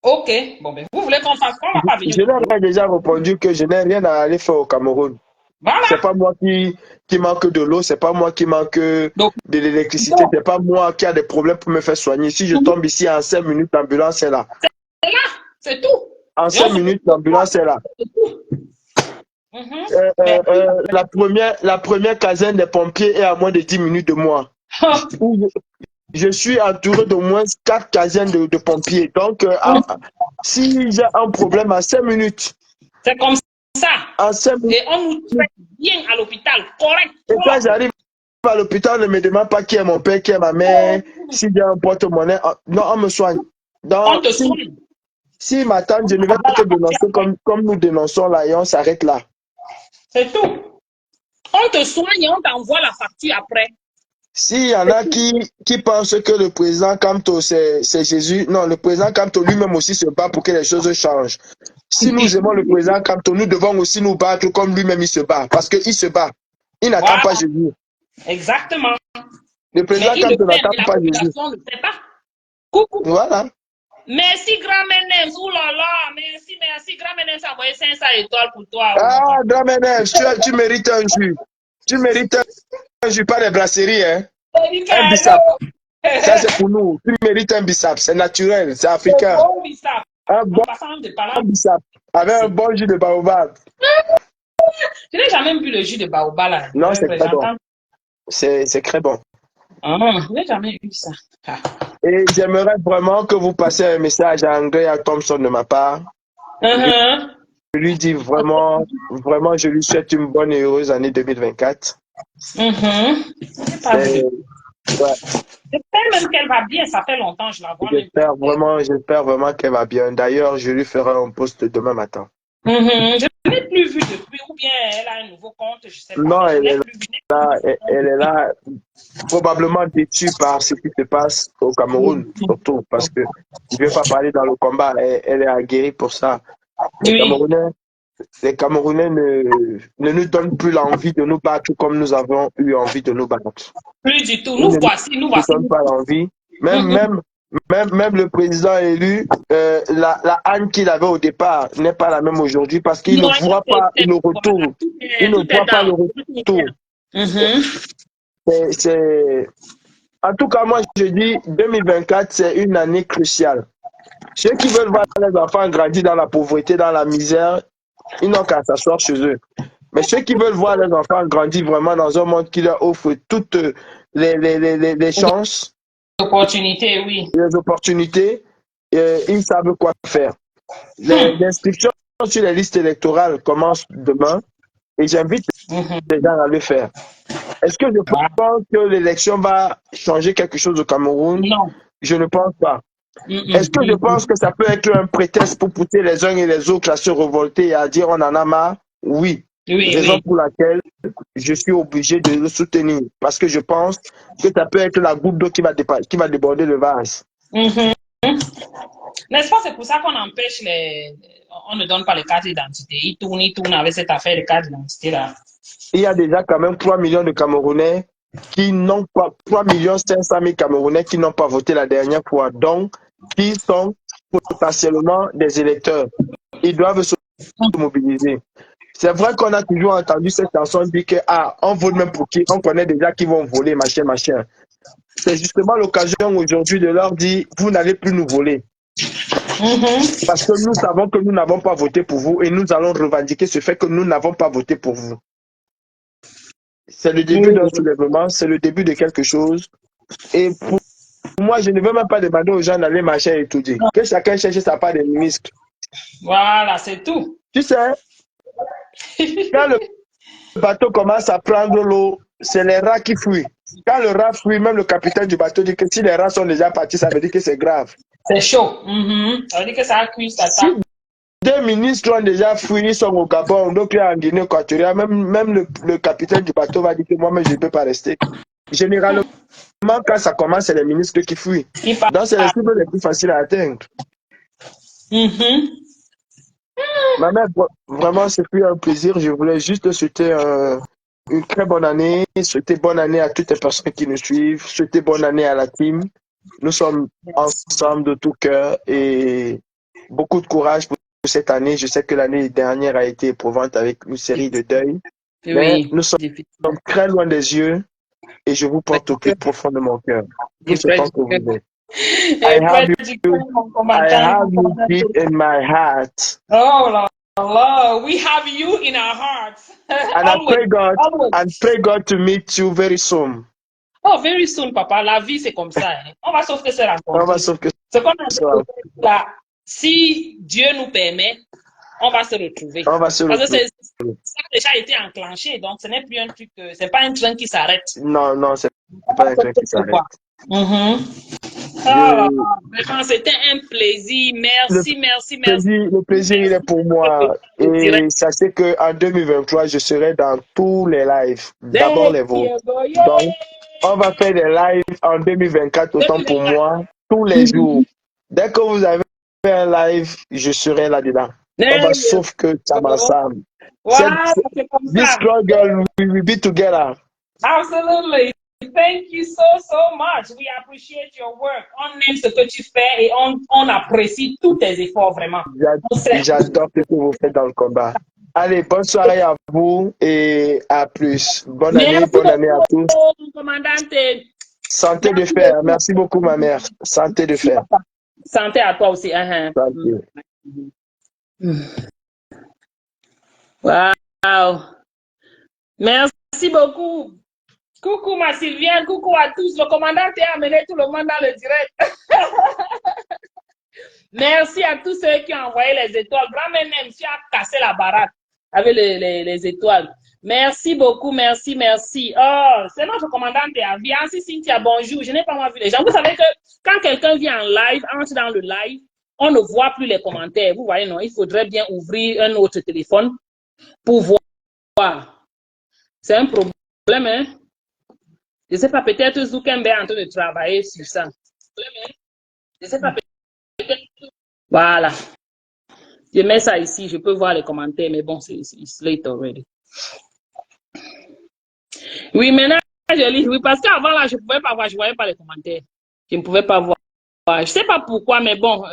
Speaker 1: Ok, bon, ben, vous voulez qu'on fasse quoi? On va pas venir
Speaker 5: je
Speaker 1: au Cameroun.
Speaker 5: leur ai déjà répondu que je n'ai rien à aller faire au Cameroun.
Speaker 1: Voilà.
Speaker 5: C'est pas moi qui manque de l'eau, c'est pas moi qui manque de
Speaker 1: Donc,
Speaker 5: l'électricité, c'est pas moi qui a des problèmes pour me faire soigner. Si je tombe ici en 5 minutes, l'ambulance est là.
Speaker 1: c'est là, c'est tout.
Speaker 5: En 5 minutes, l'ambulance est là.
Speaker 1: C'est tout. Mais,
Speaker 5: La première caserne des pompiers est à moins de 10 minutes de moi. Je suis entouré d'au moins 4 casernes de pompiers. Donc, si j'ai un problème en 5 minutes,
Speaker 1: c'est comme ça.
Speaker 5: en 5 minutes,
Speaker 1: Et on nous traite bien à l'hôpital, correct.
Speaker 5: et quand j'arrive à l'hôpital, on ne me demande pas qui est mon père, qui est ma mère, si j'ai un porte-monnaie. Non, on me soigne.
Speaker 1: On
Speaker 5: Donc,
Speaker 1: te soigne.
Speaker 5: si m'attendent, je ne vais pas te dénoncer comme nous dénonçons là et on s'arrête là.
Speaker 1: C'est tout. On te soigne et on t'envoie la facture après.
Speaker 5: S'il y en a qui pensent que le président Kamto, c'est Jésus, non, le président Kamto lui-même aussi se bat pour que les choses changent. Si nous aimons le président Kamto, nous devons aussi nous battre comme lui-même il se bat. Parce qu'il se bat. Il n'attend
Speaker 1: Voilà.
Speaker 5: pas Jésus.
Speaker 1: Exactement.
Speaker 5: Le président
Speaker 1: Mais il le
Speaker 5: Kamto
Speaker 1: fait,
Speaker 5: n'attend
Speaker 1: mais la
Speaker 5: pas Jésus.
Speaker 1: population ne fait pas. Coucou.
Speaker 5: Voilà.
Speaker 1: Merci, grand Ménès. Ouh là là. Merci. Grand Ménès a envoyé 500 étoiles pour toi.
Speaker 5: Ah, Dramenev, tu mérites un jus. Tu mérites un jus, pas des brasseries, hein. Un bissap. Ça, c'est pour nous. Tu mérites un bissap. C'est naturel, c'est africain.
Speaker 1: Bon bissap.
Speaker 5: Un
Speaker 1: En
Speaker 5: bon
Speaker 1: passant de parler,
Speaker 5: bissap. Avec un bon jus de baobab.
Speaker 1: je n'ai jamais bu le jus de baobab là.
Speaker 5: Non, c'est très bon.
Speaker 1: J'entends.
Speaker 5: C'est très bon.
Speaker 1: Ah, je n'ai jamais eu ça. Ah.
Speaker 5: Et j'aimerais vraiment que vous passiez un message à Andrea Thompson de ma part. Je lui dis vraiment, je lui souhaite une bonne et heureuse année 2024.
Speaker 1: C'est pas vrai.
Speaker 5: Ouais,
Speaker 1: J'espère même qu'elle va bien. Ça fait longtemps, je la vois.
Speaker 5: j'espère vraiment qu'elle va bien. D'ailleurs, je lui ferai un post demain matin.
Speaker 1: Je ne l'ai plus vue depuis, ou bien elle a un nouveau compte, je ne sais pas.
Speaker 5: Non,
Speaker 1: Je
Speaker 5: elle
Speaker 1: l'ai
Speaker 5: est
Speaker 1: plus vue.
Speaker 5: là, elle est là, probablement déçue par ce qui se passe au Cameroun, surtout, parce que je ne vais pas parler dans le combat, elle est aguerrie pour ça. Les
Speaker 1: Oui,
Speaker 5: Camerounais ne nous donnent plus l'envie de nous battre comme nous avons eu envie de nous battre.
Speaker 1: plus du tout.
Speaker 5: Ils
Speaker 1: Nous
Speaker 5: ne
Speaker 1: voici, nous
Speaker 5: nous
Speaker 1: voici.
Speaker 5: donnent pas l'envie. Même le président élu, la haine qu'il avait au départ n'est pas la même aujourd'hui parce qu'il
Speaker 1: Non,
Speaker 5: ne voit pas le retour. Il ne voit pas le retour. En tout cas, moi, je dis 2024, c'est une année cruciale. Ceux qui veulent voir les enfants grandir dans la pauvreté, dans la misère, ils n'ont qu'à s'asseoir chez eux. Mais ceux qui veulent voir les enfants grandir vraiment dans un monde qui leur offre toutes les chances,
Speaker 1: Opportunité, oui.
Speaker 5: les opportunités, ils savent quoi faire. Les inscriptions sur les listes électorales commencent demain et j'invite les gens à le faire. Est-ce que je pense que l'élection va changer quelque chose au Cameroun?
Speaker 1: Non.
Speaker 5: Je ne pense pas. Est-ce que je pense que ça peut être un prétexte pour pousser les uns et les autres à se révolter et à dire on en a marre? Oui. Raison pour laquelle je suis obligé de le soutenir. Parce que je pense que ça peut être la goutte d'eau qui va déborder le vase.
Speaker 1: N'est-ce pas, c'est pour ça qu'on empêche on ne donne pas les cartes d'identité. Ils tournent avec cette affaire de cartes d'identité là.
Speaker 5: Il y a déjà quand même 3 millions de Camerounais qui n'ont pas, 3 500 000 Camerounais qui n'ont pas voté la dernière fois, donc qui sont potentiellement des électeurs. Ils doivent se mobiliser. C'est vrai qu'on a toujours entendu cette chanson dire que on vote même pour qui, on connaît déjà qui vont voler, machin. C'est justement l'occasion aujourd'hui de leur dire, vous n'allez plus nous voler. Parce que nous savons que nous n'avons pas voté pour vous et nous allons revendiquer ce fait que nous n'avons pas voté pour vous. C'est le début d'un soulèvement, c'est le début de quelque chose. Et pour moi, je ne veux même pas demander aux gens d'aller marcher et étudier. Que chacun cherche sa part de ministre.
Speaker 1: Voilà, c'est tout.
Speaker 5: Tu sais, quand le bateau commence à prendre l'eau, c'est les rats qui fuient. Quand le rat fuit, même le capitaine du bateau dit que si les rats sont déjà partis, ça veut dire que c'est grave.
Speaker 1: C'est chaud. Ça veut dire que ça accuse, ça
Speaker 5: Si
Speaker 1: tape.
Speaker 5: deux ministres ont déjà fui, ils sont au Gabon, d'autres en Guinée équatoriale, même le capitaine du bateau va dire que moi-même, je ne peux pas rester. Généralement, quand ça commence, c'est les ministres qui fuient.
Speaker 1: Qui parle.
Speaker 5: Donc, c'est les cibles les plus faciles à atteindre. Ma mère, vraiment, c'est plus un plaisir. Je voulais juste te souhaiter une très bonne année, souhaiter bonne année à toutes les personnes qui nous suivent, souhaiter bonne année à la team. Nous sommes ensemble de tout cœur et beaucoup de courage pour cette année. Je sais que l'année dernière a été éprouvante avec une série de deuils, mais
Speaker 1: Oui.
Speaker 5: nous sommes très loin des yeux et je vous porte au plus profond de mon cœur. Tout ce temps que vous êtes. I have you deep in my heart.
Speaker 1: Oh là là, we have you in our hearts.
Speaker 5: And I pray God, and pray God to meet you very soon.
Speaker 1: Oh, very soon, papa. La vie, c'est comme ça. Hein. On va sauf que se
Speaker 5: On
Speaker 1: rencontrer.
Speaker 5: va sauf que
Speaker 1: Ce qu'on a dit là, si Dieu nous permet, on va se retrouver.
Speaker 5: on va se
Speaker 1: Parce que
Speaker 5: retrouver.
Speaker 1: ça a déjà été enclenché, donc ce n'est plus un truc, c'est pas un train qui s'arrête.
Speaker 5: Non, non, c'est pas un train qui s'arrête.
Speaker 1: Vraiment, c'était un plaisir. Merci, merci, merci.
Speaker 5: Le plaisir, il est pour moi. Et sachez qu'en 2023, je serai dans tous les lives. D'abord les vôtres. Donc, on va faire des lives en 2024, autant pour moi, tous les jours. Dès que vous avez un live, je serai là-dedans. On va sauf que ça m'ensemble.
Speaker 1: Voilà, c'est comme
Speaker 5: This
Speaker 1: ça.
Speaker 5: struggle, we will be together.
Speaker 1: Absolutely. Thank you so, so much. We appreciate your work. On aime ce que tu fais et on apprécie tous tes efforts, vraiment.
Speaker 5: J'adore ce que vous faites dans le combat. Allez, bonne soirée à vous et à plus. Bonne année à tous.
Speaker 1: Commandante.
Speaker 5: Santé de fer. Merci beaucoup, ma mère. Santé de fer.
Speaker 1: Santé à toi aussi.
Speaker 5: Santé.
Speaker 1: Wow. Merci beaucoup. Coucou ma Sylviane, coucou à tous. Le commandant t'a amené tout le monde dans le direct. Merci à tous ceux qui ont envoyé les étoiles. Grand même tu as cassé la baraque avec les étoiles. Merci beaucoup, merci, merci. Oh, c'est notre commandant t'a vu. Ainsi, Cynthia, bonjour. Je n'ai pas moi vu les gens. Vous savez que quand quelqu'un vient en live, entre dans le live, on ne voit plus les commentaires. Vous voyez, non? Il faudrait bien ouvrir un autre téléphone pour voir. C'est un problème, hein? Je ne sais pas, peut-être Zuckerberg est en train de travailler sur ça. Je ne sais pas, peut-être. Voilà. Je mets ça ici, je peux voir les commentaires, mais bon, c'est late already. Oui, maintenant, je lis. Oui, parce qu'avant, là, je ne pouvais pas voir, je ne voyais pas les commentaires. Je ne pouvais pas voir. Je ne sais pas pourquoi, mais bon,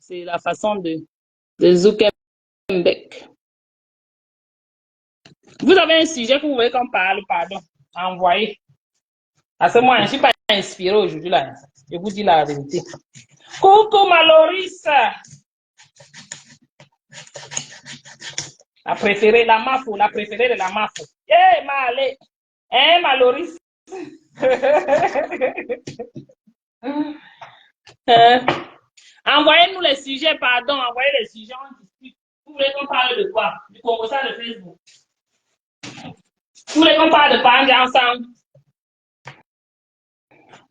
Speaker 1: c'est la façon de Zuckerberg. Vous avez un sujet que vous voulez qu'on parle, pardon, envoyez. À ce moment, je ne suis pas inspirée aujourd'hui, là. Je vous dis la vérité. Coucou, Maloris. La préférée, la Mafo, la préférée de la Mafo. Eh, Malé. Hein, Maloris? Envoyez-nous les sujets, pardon. Envoyez les sujets, on discute. Vous voulez qu'on parle de quoi? Du Congo, ça de Facebook. Vous voulez qu'on parle de Pandé ensemble?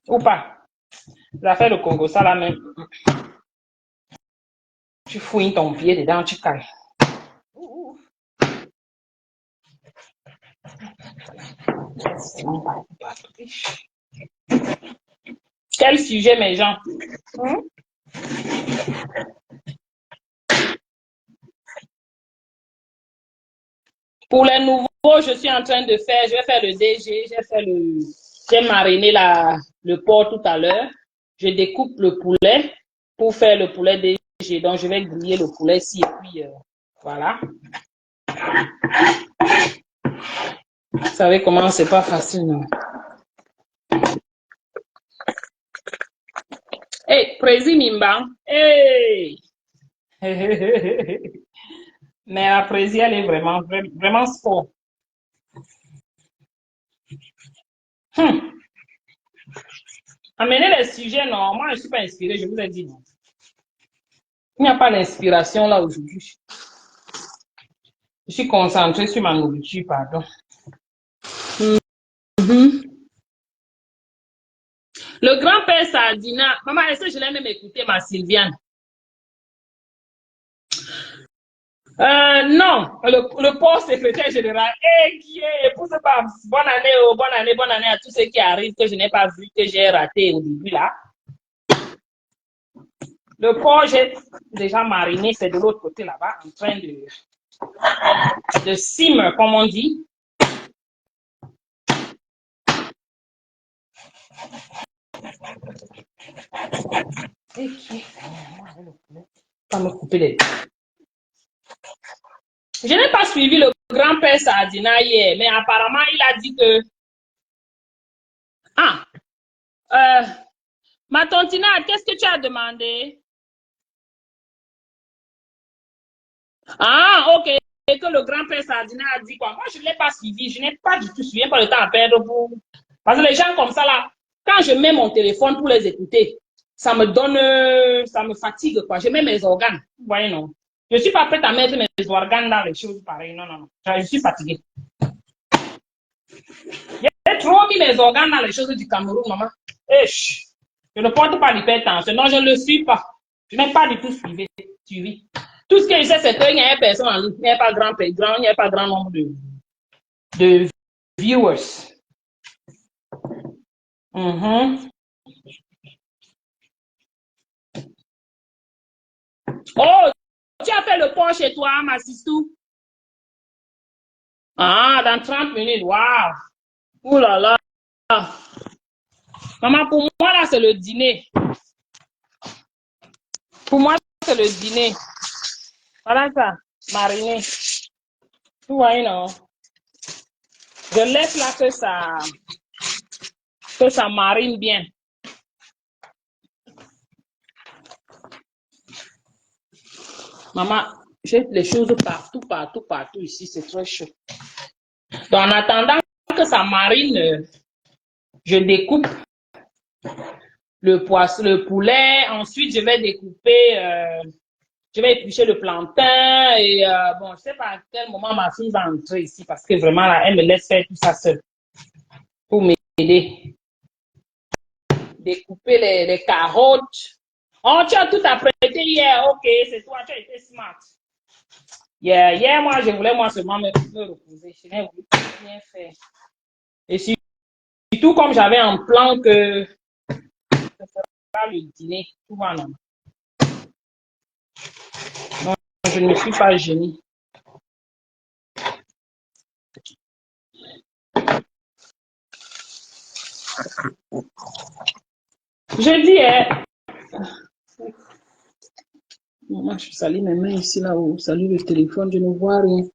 Speaker 1: Ou pas? L'affaire de Congo, ça là même. Tu fouilles ton pied dedans, tu cales. Quel sujet, mes gens? Pour les nouveaux, je suis en train de faire, je vais faire le DG, j'ai mariné le porc tout à l'heure. Je découpe le poulet pour faire le poulet DG. Donc, je vais griller le poulet ici et puis, voilà. Vous savez comment c'est pas facile, non? Hey, Prési Mimba. Hey! Mais la Prési, elle est vraiment sport. Amenez les sujets, non. Moi, je ne suis pas inspirée, je vous ai dit non. Il n'y a pas d'inspiration là aujourd'hui. Je suis concentrée sur ma nourriture, pardon. Le grand-père Sardina. Maman, est-ce que je l'ai même écouté, ma Sylviane? Non, le poste secrétaire général. Qui est, épouse Babs, bonne année, oh, bonne année à tous ceux qui arrivent que je n'ai pas vu, que j'ai raté au début là. Le porc, j'ai déjà mariné, c'est de l'autre côté là-bas, en train de simmer, comme on dit. Et qui va me couper les doigts. Je n'ai pas suivi le grand-père Sardina hier, mais apparemment, il a dit que... ma tontine, qu'est-ce que tu as demandé? Ah, ok. Et que le grand-père Sardina a dit quoi? Moi, je ne l'ai pas suivi. Je n'ai pas du tout suivi. Pas le temps à perdre pour... Parce que les gens comme ça, là, quand je mets mon téléphone pour les écouter, ça me donne... ça me fatigue, quoi. Je mets mes organes. Vous voyez, non? Je ne suis pas prête à mettre mes organes dans les choses pareilles. Non, non, non. Je suis fatiguée. J'ai trop mis mes organes dans les choses du Cameroun, maman. Je ne porte pas l'hypertension. Non, je ne le suis pas. Je n'ai pas du tout suivi. Tout ce que je sais, c'est qu'il n'y a personne en ligne. Il n'y a pas grand nombre de viewers. Oh, tu as fait le pont chez toi, ma sistou? Ah, dans 30 minutes. Waouh. Ouh là là. Maman, pour moi, là, c'est le dîner. Pour moi, c'est le dîner. Voilà ça, mariné. Vous voyez, non? Je laisse là que ça marine bien. Maman, j'ai les choses partout ici, c'est très chaud. Donc, en attendant que ça marine, je découpe le poisson, le poulet. Ensuite, je vais découper, je vais éplucher le plantain. Et bon, je ne sais pas à quel moment ma fille va entrer ici parce que vraiment, là, elle me laisse faire tout ça seule pour m'aider. Découper les carottes. Oh, tu as tout apprêté hier. Ok, c'est toi, tu as été smart. Hier, moi, je voulais moi seulement me reposer. Je n'ai voulu rien faire. Et surtout, comme j'avais un plan que ce sera le dîner, tout va non. Non, je ne suis pas gênée. Je dis, moi, je salis mes mains ici, là où je salue le téléphone, je ne vois rien.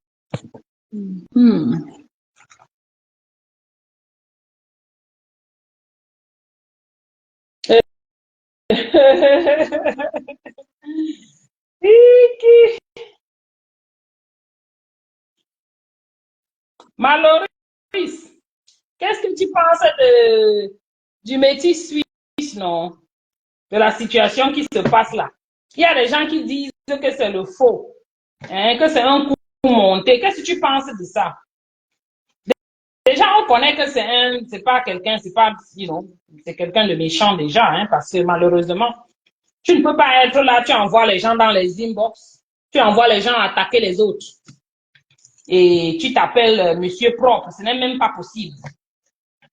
Speaker 1: Maloris, qu'est-ce que tu penses du métis suisse, non? De la situation qui se passe là. Il y a des gens qui disent que c'est le faux, hein, que c'est un coup monté. Qu'est-ce que tu penses de ça? Déjà, on connaît que c'est pas quelqu'un, c'est pas, c'est quelqu'un de méchant déjà, hein, parce que malheureusement, tu ne peux pas être là, tu envoies les gens dans les inbox, tu envoies les gens attaquer les autres. Et tu t'appelles monsieur propre, ce n'est même pas possible.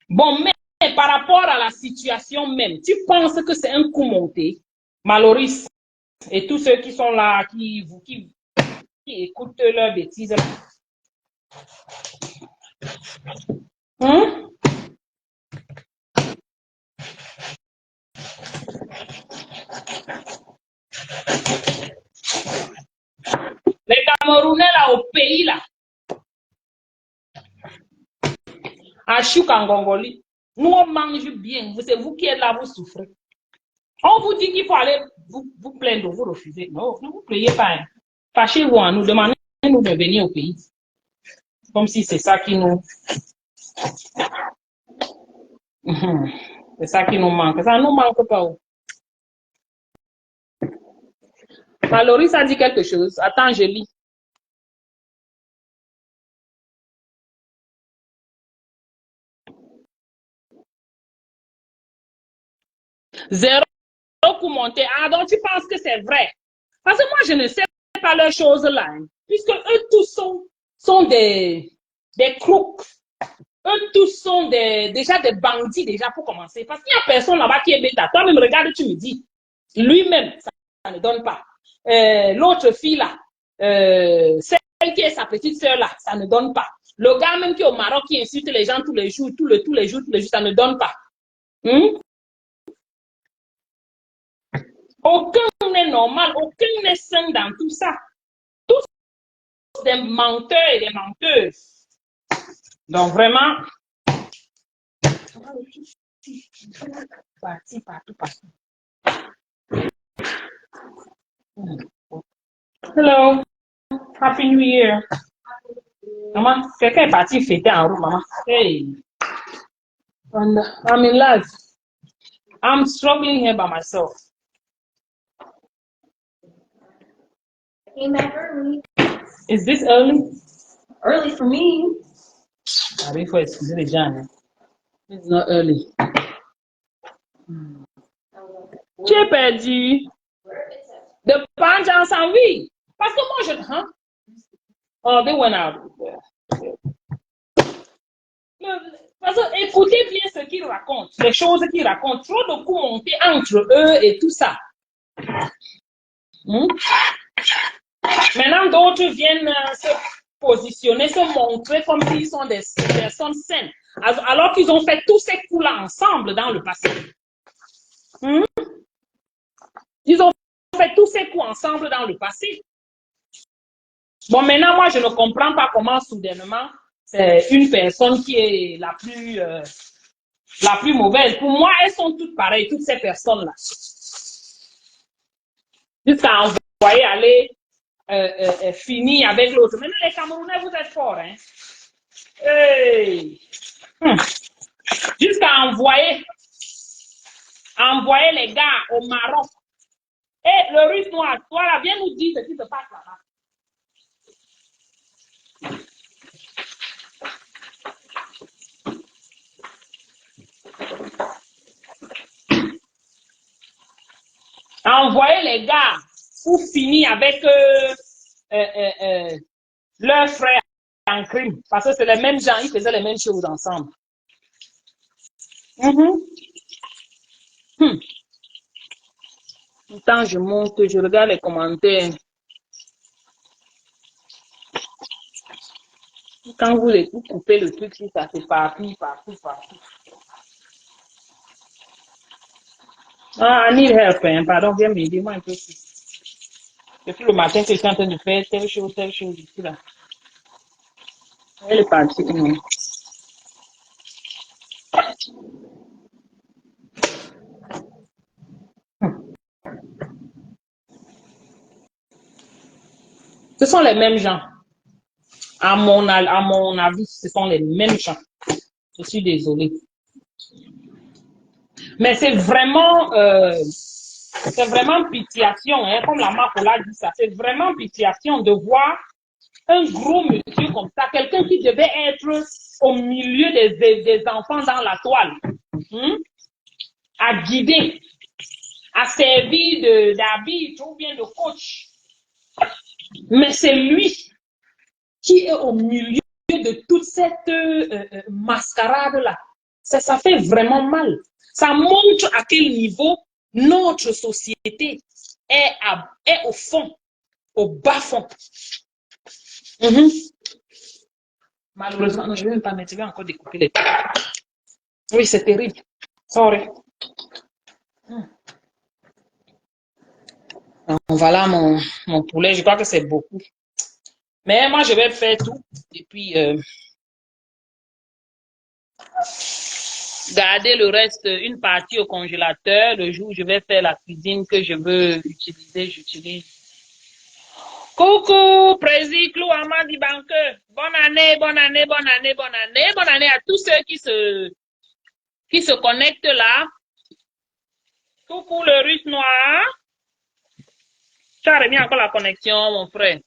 Speaker 1: Bon, mais par rapport à la situation même, tu penses que c'est un coup monté? Maloris et tous ceux qui sont là, qui écoutent leurs bêtises. Les Camerounais là au pays là, à Choukangongoli, nous on mange bien. C'est vous qui êtes là, vous souffrez. On vous dit qu'il faut aller vous plaindre, vous refusez. Non, ne vous plaignez pas. Fâchez-vous en nous, demandez-nous de venir au pays. Comme si c'est ça qui nous... C'est ça qui nous manque. Ça nous manque pas. Oh. Valoris a dit quelque chose. Attends, je lis. Zéro coup monté. Ah, donc tu penses que c'est vrai? Parce que moi, je ne sais pas leurs choses là. Hein, puisque eux tous sont des crooks. Eux tous sont déjà des bandits, déjà pour commencer. Parce qu'il n'y a personne là-bas qui est bêta. Toi-même, regarde, tu me dis. Lui-même, ça ne donne pas. L'autre fille là, celle qui est sa petite sœur là, ça ne donne pas. Le gars même qui est au Maroc, qui insulte les gens tous les jours, tous les jours, ça ne donne pas. Aucun n'est normal, aucun n'est sain dans tout ça. Tous des menteurs et des menteuses. Donc vraiment, partout. Hello, Happy New Year. Maman, quelqu'un est parti fêter en route, maman. Hey, and I'm in life. I'm struggling here by myself.
Speaker 3: Came back early.
Speaker 1: Is this early?
Speaker 3: Early for me.
Speaker 1: Ah, il faut excuser les gens. Hein. It's not early. Tu es perdu. De Panjan sans vie. Parce que moi, je... Hein? Oh, they went out. Parce que écoutez bien ce qu'ils racontent, les choses qu'ils racontent. Trop de coups montés entre eux et tout ça. Maintenant, d'autres viennent se positionner, se montrer comme s'ils sont des personnes saines. Alors qu'ils ont fait tous ces coups-là ensemble dans le passé. Ils ont fait tous ces coups ensemble dans le passé. Bon, maintenant, moi, je ne comprends pas comment, soudainement, c'est une personne qui est la plus mauvaise. Pour moi, elles sont toutes pareilles, toutes ces personnes-là. Jusqu'à envoyer aller finir avec l'autre. Maintenant, les Camerounais, vous êtes forts, hein? Hey. Jusqu'à envoyer les gars au Maroc. Et le Russe noir, toi là, viens nous dire ce qui se passe là-bas. Envoyer les gars pour finir avec leurs frères en crime. Parce que c'est les mêmes gens, ils faisaient les mêmes choses ensemble. Quand je monte, je regarde les commentaires. Quand vous coupez le truc, ça fait partout. Ah, I need help, hein. Pardon, viens m'aider, moi un peu. Depuis le matin que je suis en train de faire telle chose ici, là. Elle est partie, non. Ce sont les mêmes gens. À mon avis, ce sont les mêmes gens. Je suis désolée. Mais c'est vraiment pitiation, hein, comme la Mapola dit ça. C'est vraiment pitiation de voir un gros monsieur comme ça, quelqu'un qui devait être au milieu des enfants dans la toile, à guider, à servir d'arbitre ou bien de coach. Mais c'est lui qui est au milieu de toute cette mascarade-là. Ça fait vraiment mal. Ça montre à quel niveau notre société est au fond, au bas fond. Malheureusement, non, je ne vais même pas mettre, je vais encore découper les trucs. Oui, c'est terrible. Sorry. Donc, voilà mon poulet. Je crois que c'est beaucoup. Mais moi, je vais faire tout. Et puis, garder le reste, une partie au congélateur. Le jour où je vais faire la cuisine que je veux utiliser, j'utilise. Coucou, Président Clou Amadi Banque. Bonne année à tous ceux qui se connecte là. Coucou le russe noir. Tu as remis encore la connexion, mon frère.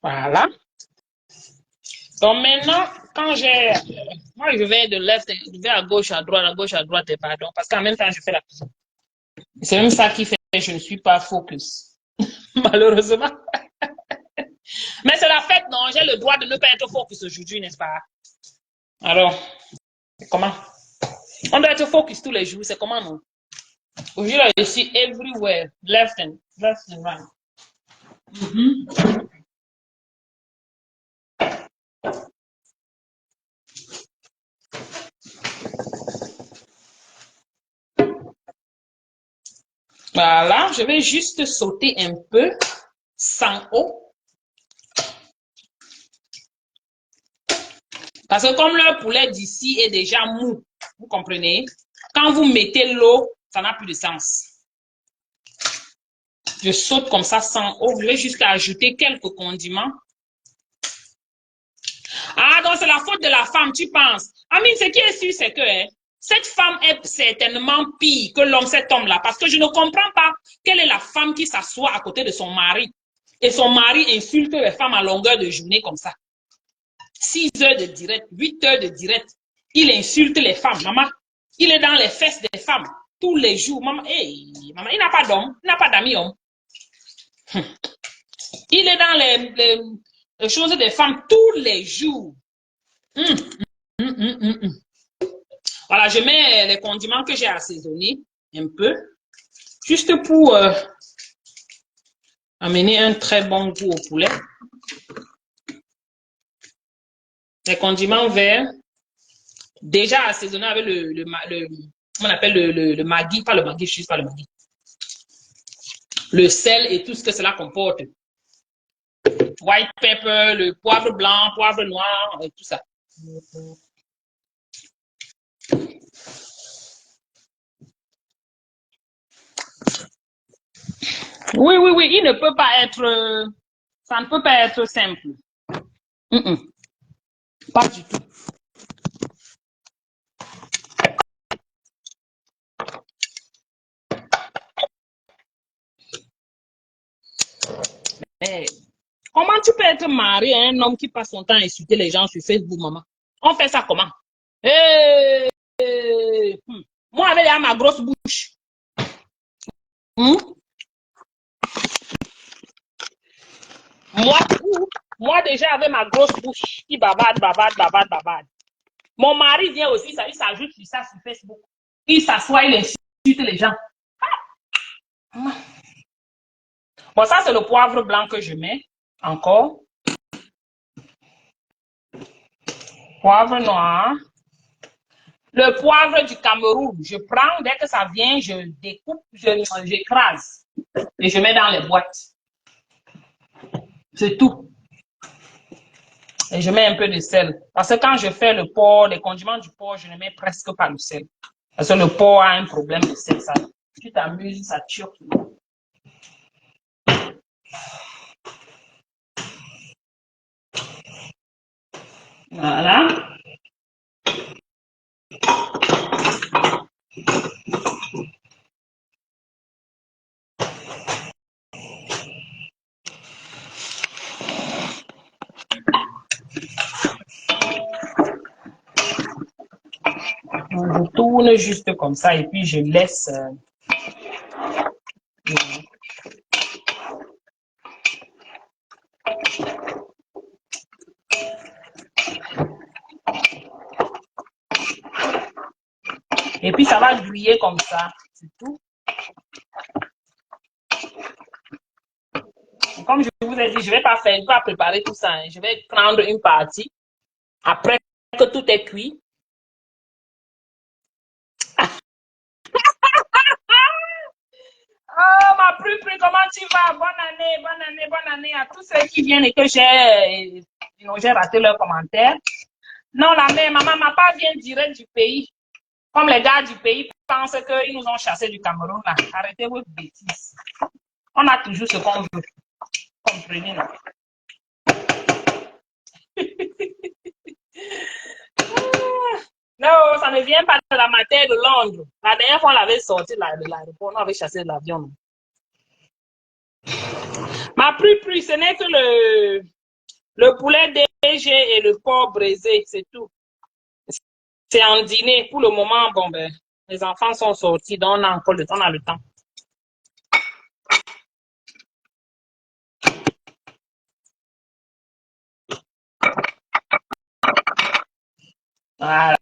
Speaker 1: Voilà. Donc maintenant, quand j'ai... Moi, je vais de l'est, je vais à gauche, à droite, et pardon. Parce qu'en même temps, je fais la cuisine. C'est même ça qui fait que je ne suis pas focus. Malheureusement. Mais c'est la fête, non? J'ai le droit de ne pas être focus aujourd'hui, n'est-ce pas? Alors, comment? On doit être focus tous les jours, c'est comment, non? Aujourd'hui, je suis everywhere, left and right. Voilà, je vais juste sauter un peu sans eau. Parce que comme le poulet d'ici est déjà mou, vous comprenez? Quand vous mettez l'eau, ça n'a plus de sens. Je saute comme ça sans eau. Je vais juste ajouter quelques condiments. Ah, donc c'est la faute de la femme, tu penses? Amine, ce qui est sûr, c'est que cette femme est certainement pire que l'homme, cet homme-là. Parce que je ne comprends pas quelle est la femme qui s'assoit à côté de son mari. Et son mari insulte les femmes à longueur de journée comme ça. 6 heures de direct, 8 heures de direct. Il insulte les femmes. Maman, il est dans les fesses des femmes tous les jours. Maman, hey, maman, il n'a pas d'homme, il n'a pas d'amis homme. Il est dans les choses des femmes tous les jours. Voilà, je mets les condiments que j'ai assaisonnés un peu, juste pour amener un très bon goût au poulet. Les condiments verts, déjà assaisonnés avec on appelle le maggi, pas le maggi, je ne sais pas le maggi. Le sel et tout ce que cela comporte. White pepper, le poivre blanc, poivre noir, et tout ça. Oui, oui, oui, il ne peut pas être... ça ne peut pas être simple. Pas du tout. Mais comment tu peux être marié à un homme qui passe son temps à insulter les gens sur Facebook, maman? On fait ça comment? Hey, hey. Moi, avec ma grosse bouche. Moi, déjà, avec ma grosse bouche qui bavarde. Mon mari vient aussi, il s'ajoute sur ça sur Facebook. Il s'assoit, il insulte les gens. Bon, ça, c'est le poivre blanc que je mets. Encore. Poivre noir. Le poivre du Cameroun, je prends, dès que ça vient, je découpe, j'écrase. Et je mets dans les boîtes. C'est tout. Et je mets un peu de sel. Parce que quand je fais le porc, les condiments du porc, je ne mets presque pas le sel. Parce que le porc a un problème de sel. Ça. Tu t'amuses, ça tue. Voilà. Je tourne juste comme ça et puis je laisse. Et puis ça va griller comme ça, c'est tout. Et comme je vous ai dit, je ne vais pas préparer tout ça. Hein. Je vais prendre une partie. Après que tout est cuit. Oh, ma plus, comment tu vas? Bonne année à tous ceux qui viennent et que j'ai raté leur commentaire. Non, la mère, maman pas vient direct du pays. Comme les gars du pays pensent qu'ils nous ont chassés du Cameroun, là. Arrêtez vos bêtises. On a toujours ce qu'on veut. Comprenez, non? Non, ça ne vient pas de la matière de Londres. La dernière fois, on l'avait sorti de l'aéroport, on avait chassé l'avion. Ma plus, ce n'est que le poulet DG et le porc braisé, c'est tout. C'est en dîner. Pour le moment, bon, ben, les enfants sont sortis, donc on a encore le temps, on a le temps. Voilà.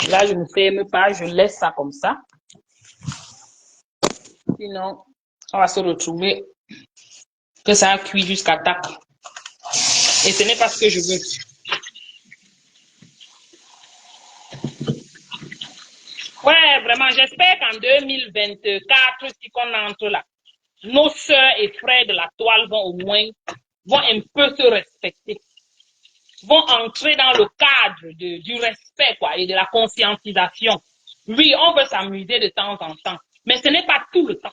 Speaker 1: Là, je ne ferme pas, je laisse ça comme ça. Sinon, on va se retrouver que ça a cuit jusqu'à tac. Et ce n'est pas ce que je veux. Ouais, vraiment, j'espère qu'en 2024, si qu'on entre là, nos sœurs et frères de la toile vont au moins, vont un peu se respecter. Vont entrer dans le cadre du respect, quoi, et de la conscientisation. Oui, on veut s'amuser de temps en temps, mais ce n'est pas tout le temps.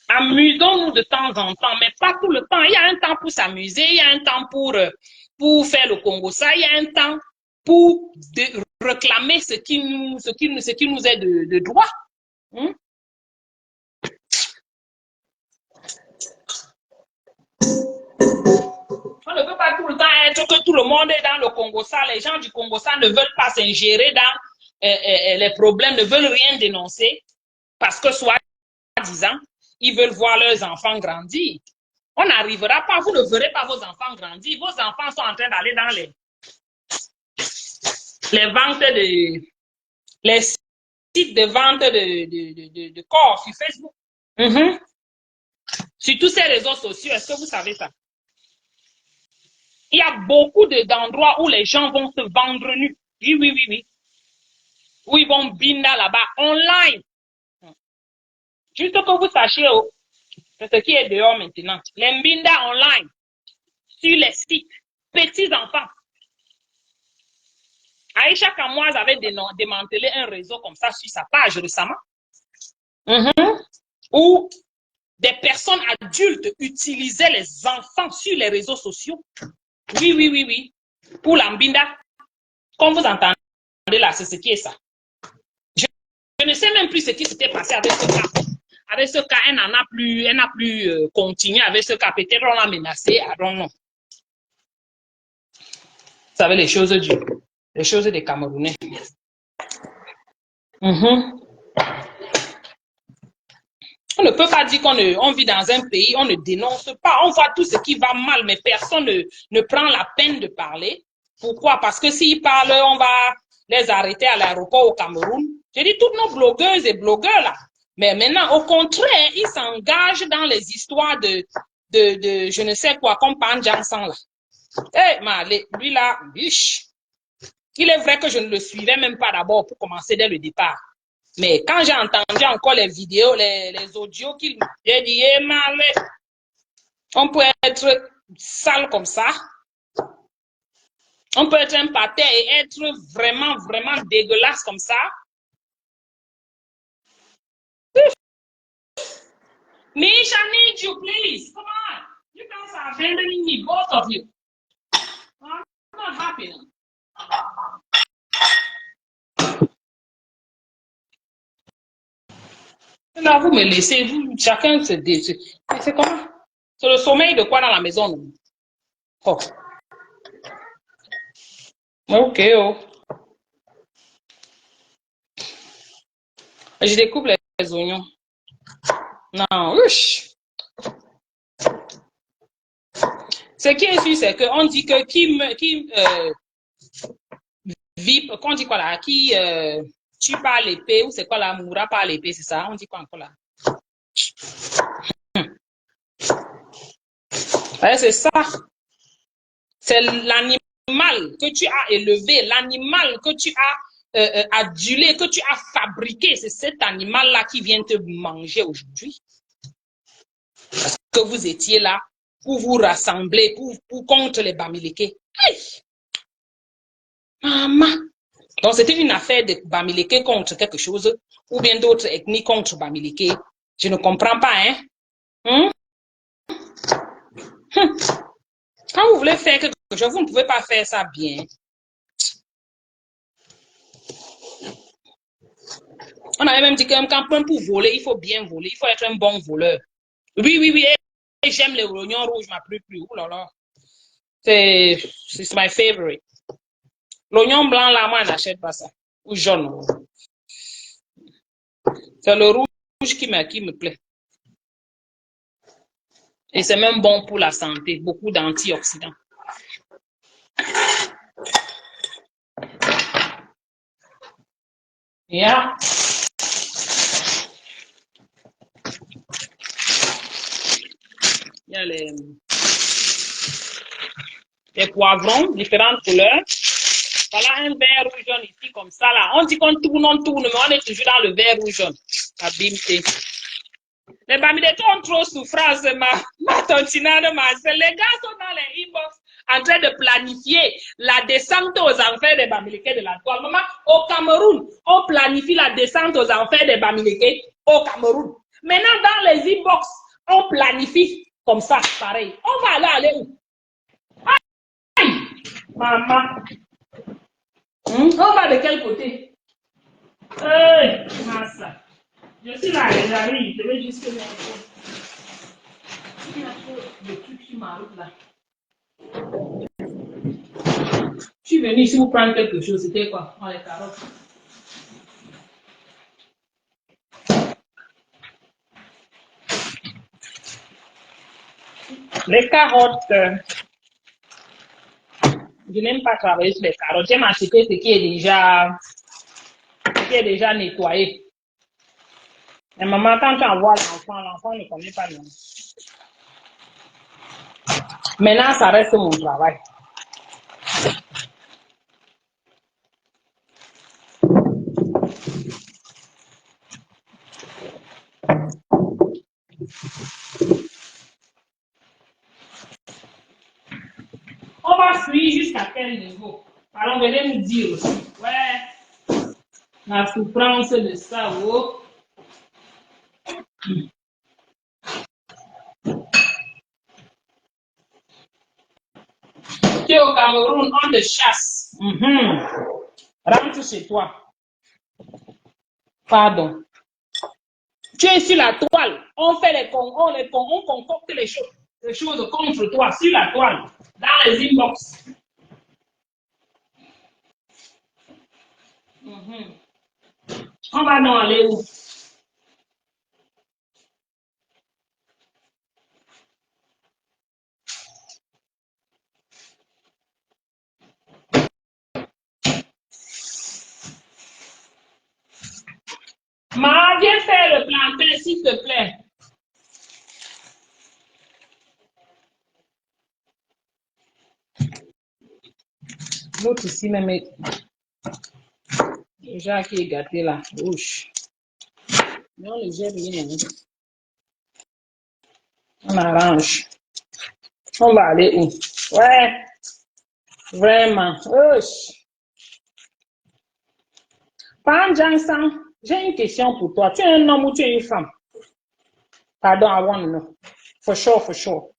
Speaker 1: Amusons-nous de temps en temps, mais pas tout le temps. Il y a un temps pour s'amuser, il y a un temps pour faire le Congo-ça, il y a un temps pour réclamer ce qui nous est de droit. On ne peut pas tout le temps être que tout le monde est dans le Congo-ça. Les gens du Congo-ça ne veulent pas s'ingérer dans les problèmes, ne veulent rien dénoncer parce que, soi-disant, ils veulent voir leurs enfants grandir. On n'arrivera pas, vous ne verrez pas vos enfants grandir. Vos enfants sont en train d'aller dans les ventes les sites de vente de corps sur Facebook. Sur tous ces réseaux sociaux, est-ce que vous savez ça? Il y a beaucoup d'endroits où les gens vont se vendre nus. Oui. Où ils vont binda là-bas, online. Juste que vous sachiez, c'est ce qui est dehors maintenant. Les binda online, sur les sites, petits enfants. Aïcha Kamoise avait démantelé un réseau comme ça sur sa page récemment. Où des personnes adultes utilisaient les enfants sur les réseaux sociaux. Oui. Pour l'ambinda. Comme vous entendez là, c'est ce qui est ça. Je ne sais même plus ce qui s'était passé avec ce cas. Avec ce cas, elle n'a plus continué avec ce cas. Peut-être on l'a menacé, non. Vous savez, les choses des Camerounais. On ne peut pas dire qu'on vit dans un pays, on ne dénonce pas, on voit tout ce qui va mal, mais personne ne prend la peine de parler. Pourquoi? Parce que s'ils parlent, on va les arrêter à l'aéroport au Cameroun. J'ai dit toutes nos blogueuses et blogueurs là. Mais maintenant, au contraire, ils s'engagent dans les histoires de je ne sais quoi, comme Pan Jansan là. Lui là, biche. Il est vrai que je ne le suivais même pas d'abord pour commencer dès le départ. Mais quand j'ai entendu encore les vidéos, les audios qu'il j'ai dit, on peut être sale comme ça. On peut être un pâté et être vraiment, vraiment dégueulasse comme ça. Mish, I need you, please. Come on. You guys are abandoning me, both of you. I'm not happy. Là, vous me laissez, chacun se dit. C'est comment? C'est le sommeil de quoi dans la maison? Non? Oh. Ok, oh. Je découpe les oignons. Non, uch. Ce qui est sûr, c'est qu'on dit que qui vit, qu'on dit quoi là, qui tue par l'épée, ou c'est quoi là, mourra par l'épée, c'est ça? On dit quoi encore là? Ouais, c'est ça. C'est l'animal que tu as élevé, l'animal que tu as adulé, que tu as fabriqué. C'est cet animal-là qui vient te manger aujourd'hui. Parce que vous étiez là pour vous rassembler, pour contre les Bamileke. Hey! Maman, Donc, c'était une affaire de Bamileke contre quelque chose, ou bien d'autres ethnies contre Bamileke. Je ne comprends pas, hein. Quand vous voulez faire quelque chose, vous ne pouvez pas faire ça bien. On avait même dit que quand pour voler, il faut bien voler, il faut être un bon voleur. Oui, oui, oui, et j'aime les oignons rouges, ma plus. Ouh là là. C'est my favorite. L'oignon blanc, là, moi, je n'achète pas ça. Ou jaune. C'est le rouge qui me plaît. Et c'est même bon pour la santé. Beaucoup d'antioxydants. Yeah. Il y a les poivrons, différentes couleurs. Voilà un vert rouge jaune ici, comme ça, là. On dit qu'on tourne, mais on est toujours dans le vert rouge jaune. Abimté. Les Bamileke ont trop souffrance, ma tontinade, ma sœur. Les gars sont dans les inbox en train de planifier la descente aux enfers des Bamileke de la toile. Maman, au Cameroun, on planifie la descente aux enfers des Bamileke au Cameroun. Maintenant, dans les inbox, on planifie comme ça, pareil. On va aller où? Aïe! Maman. On va de quel côté? Hey, massa. Je suis là, j'arrive. Je vais juste faire un peu. Il y a trop de trucs sur ma route là. Je suis venue ici pour prendre quelque chose. C'était quoi? Oh, les carottes. Les carottes. Je n'aime pas travailler sur les carottes. J'aime acheter ce qui est déjà nettoyé. Et maman, quand tu envoies l'enfant ne connaît pas le nom. Maintenant, ça reste mon travail. On va suivre jusqu'à quel niveau? Alors, venez nous dire aussi. Ouais, la souffrance de ça, oh. Tu es au Cameroun, on te chasse. Rentre chez toi. Pardon. Tu es sur la toile. On fait on concocte les choses contre toi sur la toile, dans les inbox. On va non aller où? Ma, viens faire le plantain, s'il te plaît. L'autre ici même est déjà qui est gâté là, rouge. Mais on ne gère rien. On arrange. On va aller où? Ouais, vraiment. Pan Jansan, j'ai une question pour toi. Tu es un homme ou tu es une femme? Pardon, I want to know. For sure, for sure.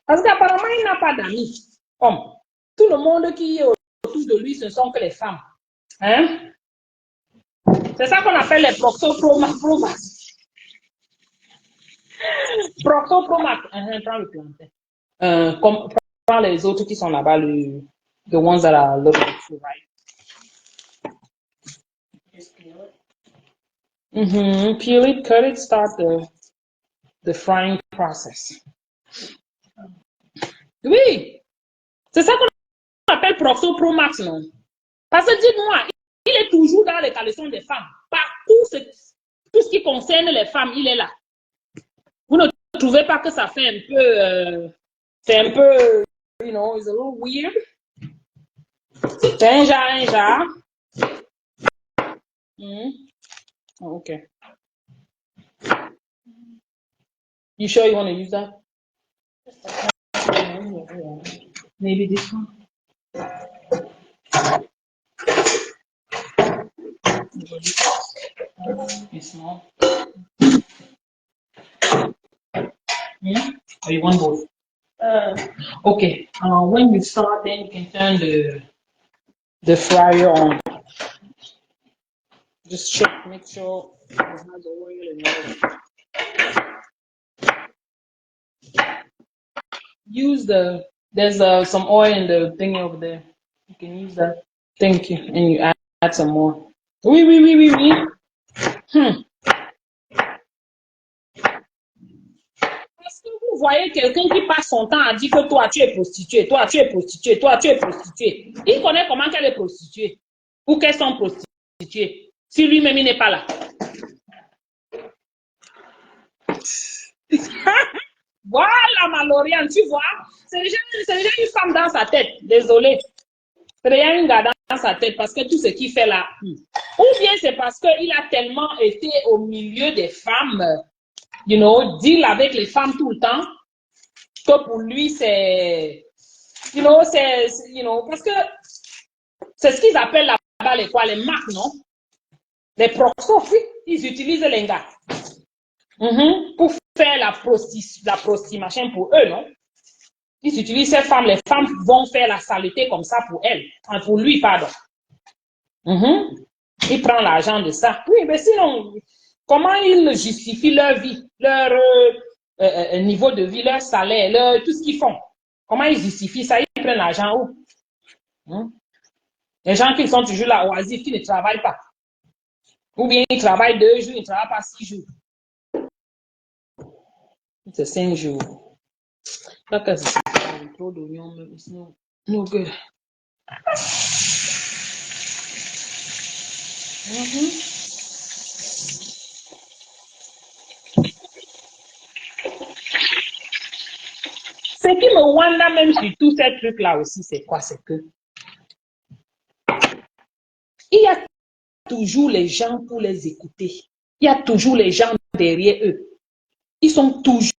Speaker 1: Parce qu'apparemment, il n'a pas d'amis. Hommes. Tout le monde qui est autour de lui, ce ne sont que les femmes. Hein? C'est ça qu'on appelle les proxopromax. Proxopromax. Prends le plantain. Prends les autres qui sont là-bas, the ones that are looking for, right?
Speaker 3: Just peel it.
Speaker 1: Peel it, cut it, start the frying process. Oui, c'est ça qu'on appelle Proxopromax, non? Parce que dites-moi, il est toujours dans les caleçons des femmes. Partout, tout ce qui concerne les femmes, il est là. Vous ne trouvez pas que ça fait un peu... c'est un peu... You know, it's a little weird. C'est un genre. Oh, okay. You sure you want to use that? Maybe this one. It's small. Or you want both? Okay. When you start, then you can turn the fryer on. Just check, make sure it has the oil in it. Use there's some oil in the thing over there. You can use that. Thank you. And you add some more. Oui, oui, oui, oui, oui. Parce que vous voyez quelqu'un qui passe son temps à dire que toi tu es prostituée, toi tu es prostituée, toi tu es prostituée. Il connaît comment qu'elle est prostituée ou qu'elles sont prostituées. Si lui-même il n'est pas là. Voilà, Maloriane, tu vois, c'est déjà une femme dans sa tête. Désolée. C'est déjà une gars dans sa tête parce que tout ce qu'il fait là. Ou bien c'est parce qu'il a tellement été au milieu des femmes, you know, deal avec les femmes tout le temps, que pour lui c'est, you know, parce que c'est ce qu'ils appellent là-bas les marques, non? Les proxos, oui, ils utilisent les gars. Pour faire la prostitution pour eux, non? Ils utilisent ces femmes, les femmes vont faire la saleté comme ça pour elles, pour lui, pardon. Il prend l'argent de ça. Oui, mais sinon, comment ils justifient leur vie, leur niveau de vie, leur salaire, tout ce qu'ils font? Comment ils justifient ça? Ils prennent l'argent où? Les gens qui sont toujours là, oisifs, qui ne travaillent pas. Ou bien ils travaillent 2 jours, ils ne travaillent pas 6 jours. C'est 5 jours. Là, quand c'est trop d'oignons, it's no good. Ce qui me wanda même sur tous ces trucs-là aussi, c'est quoi? C'est que il y a toujours les gens pour les écouter. Il y a toujours les gens derrière eux. Ils sont toujours,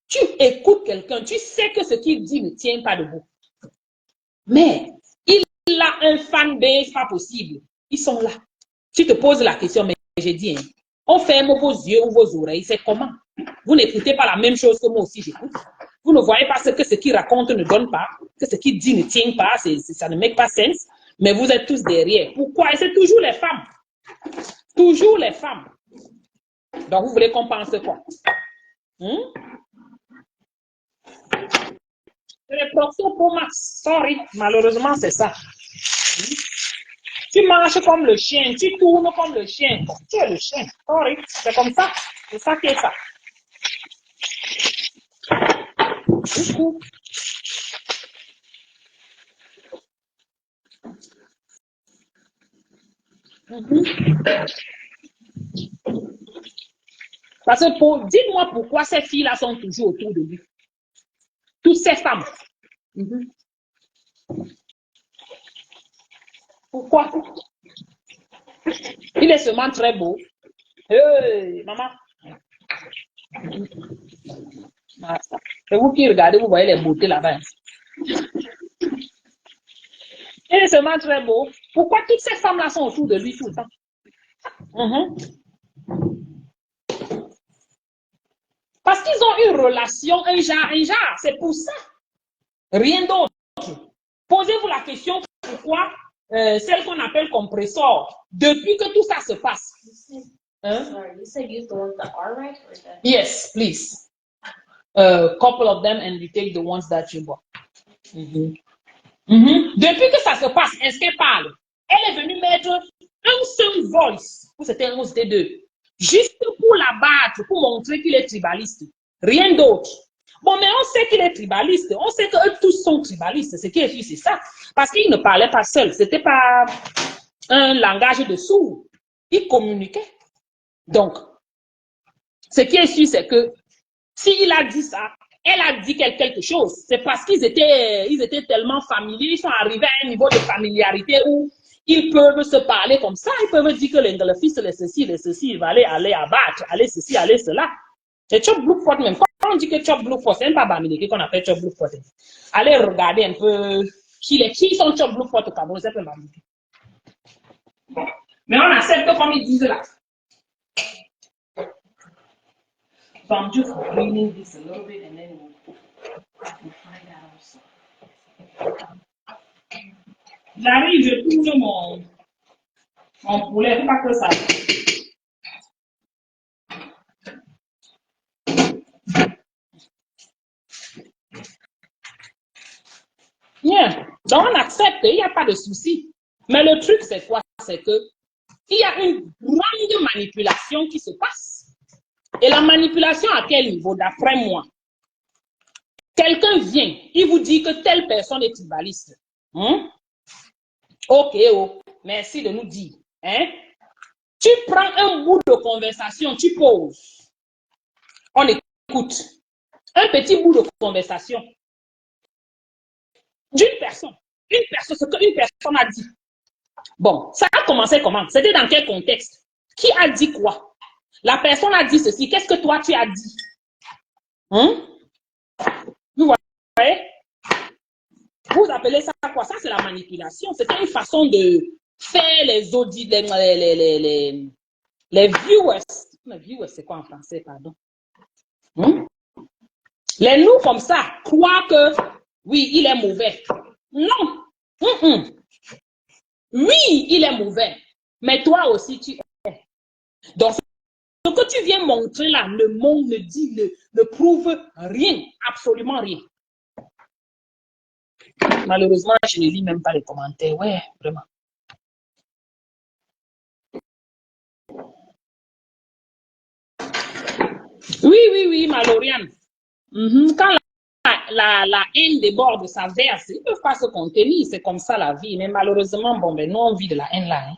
Speaker 1: tu écoutes quelqu'un, tu sais que ce qu'il dit ne tient pas debout. Mais il a un fanbase pas possible. Ils sont là. Tu te poses la question, mais j'ai dit, on ferme vos yeux ou vos oreilles, c'est comment? Vous n'écoutez pas la même chose que moi aussi j'écoute. Vous ne voyez pas que ce qu'il raconte ne donne pas, que ce qu'il dit ne tient pas, ça ne make pas sens, mais vous êtes tous derrière. Pourquoi? Et c'est toujours les femmes. Toujours les femmes. Donc, vous voulez qu'on pense quoi? Les proxos pour Max. Sorry, malheureusement, c'est ça. Tu marches comme le chien, tu tournes comme le chien. Tu es le chien. Sorry, c'est comme ça. C'est ça qui est ça. Parce que dites-moi pourquoi ces filles-là sont toujours autour de lui. Toutes ces femmes. Pourquoi? Il est seulement très beau. Hey, maman. C'est vous qui regardez, vous voyez les beautés là-bas. Il est seulement très beau. Pourquoi toutes ces femmes-là sont autour de lui tout le temps? Parce qu'ils ont une relation, un genre. C'est pour ça. Rien d'autre. Posez-vous la question pourquoi celle qu'on appelle compresseur, depuis que tout ça se passe.
Speaker 3: Sorry, you said use the ones that are right or that?
Speaker 1: Yes, please. A couple of them and you take the ones that you bought. Depuis que ça se passe, est-ce qu'elle parle? Elle est venue mettre un seul voice, ou c'était un, ou c'était deux, juste pour la battre, pour montrer qu'il est tribaliste. Rien d'autre. Bon, mais on sait qu'il est tribaliste. On sait qu'eux tous sont tribalistes. Ce qui est sûr, c'est ça. Parce qu'il ne parlait pas seul. Ce n'était pas un langage de sourd. Il communiquait. Donc, ce qui est sûr, c'est que s'il a dit ça, elle a dit quelque chose. C'est parce qu'ils étaient tellement familiers. Ils sont arrivés à un niveau de familiarité où ils peuvent se parler comme ça. Ils peuvent dire que le fils, le ceci, il va aller abattre, aller ceci, aller cela. C'est Chop Blue Fort même. Quand on dit que Chop Blue Fort, c'est pas Bamileke qu'on appelle Chop Blue Fort. Allez regarder un peu qui sont Chop Blue Fort au Cameroun, c'est pas Bamileke. Mais on accepte comme ils disent là. I'm just cleaning this a little bit and then we'll find out also. J'arrive, je trouve mon poulet, pas que ça. Bien. Donc on accepte, il n'y a pas de souci. Mais le truc, c'est quoi? C'est que il y a une grande manipulation qui se passe. Et la manipulation à quel niveau? D'après moi, quelqu'un vient, il vous dit que telle personne est tribaliste. Ok, oh, merci de nous dire. Hein? Tu prends un bout de conversation, tu poses. On écoute. Un petit bout de conversation. D'une personne. Ce qu'une personne a dit. Bon, ça a commencé comment? C'était dans quel contexte? Qui a dit quoi? La personne a dit ceci. Qu'est-ce que toi tu as dit? Vous voyez? Vous appelez ça quoi? Ça, c'est la manipulation. C'est une façon de faire les audits, les viewers. Les viewers, c'est quoi en français, pardon? Les nous comme ça croient que, oui, il est mauvais. Non. Oui, il est mauvais. Mais toi aussi, tu es. Donc, ce que tu viens montrer là, le monde ne dit, ne prouve rien, absolument rien. Malheureusement, je ne lis même pas les commentaires. Ouais, vraiment. Oui, Maloriane. Quand la haine déborde, ça verse. Ils ne peuvent pas se contenir. C'est comme ça la vie. Mais malheureusement, bon, ben, nous, on vit de la haine là. Hein.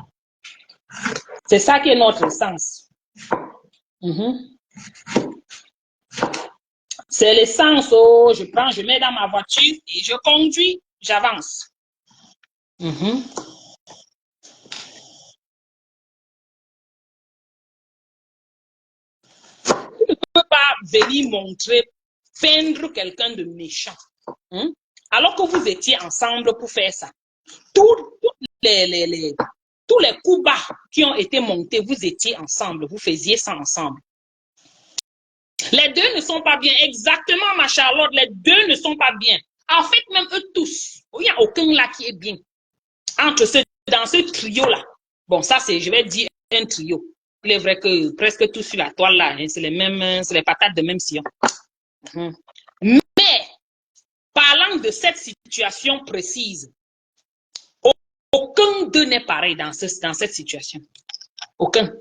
Speaker 1: C'est ça qui est notre sens. C'est l'essence. Oh, je prends, je mets dans ma voiture et je conduis, j'avance. Tu ne peux pas venir montrer, peindre quelqu'un de méchant. Alors que vous étiez ensemble pour faire ça. Tous les coups bas qui ont été montés, vous étiez ensemble, vous faisiez ça ensemble. Les deux ne sont pas bien. Exactement, ma Charlotte, les deux ne sont pas bien. En fait, même eux tous, il n'y a aucun là qui est bien. Dans ce trio-là. Bon, ça, c'est, je vais dire, un trio. Il est vrai que presque tout sur la toile là, hein, c'est les mêmes, c'est les patates de même sillon. Mais, parlant de cette situation précise, aucun d'eux n'est pareil dans cette situation. Aucun.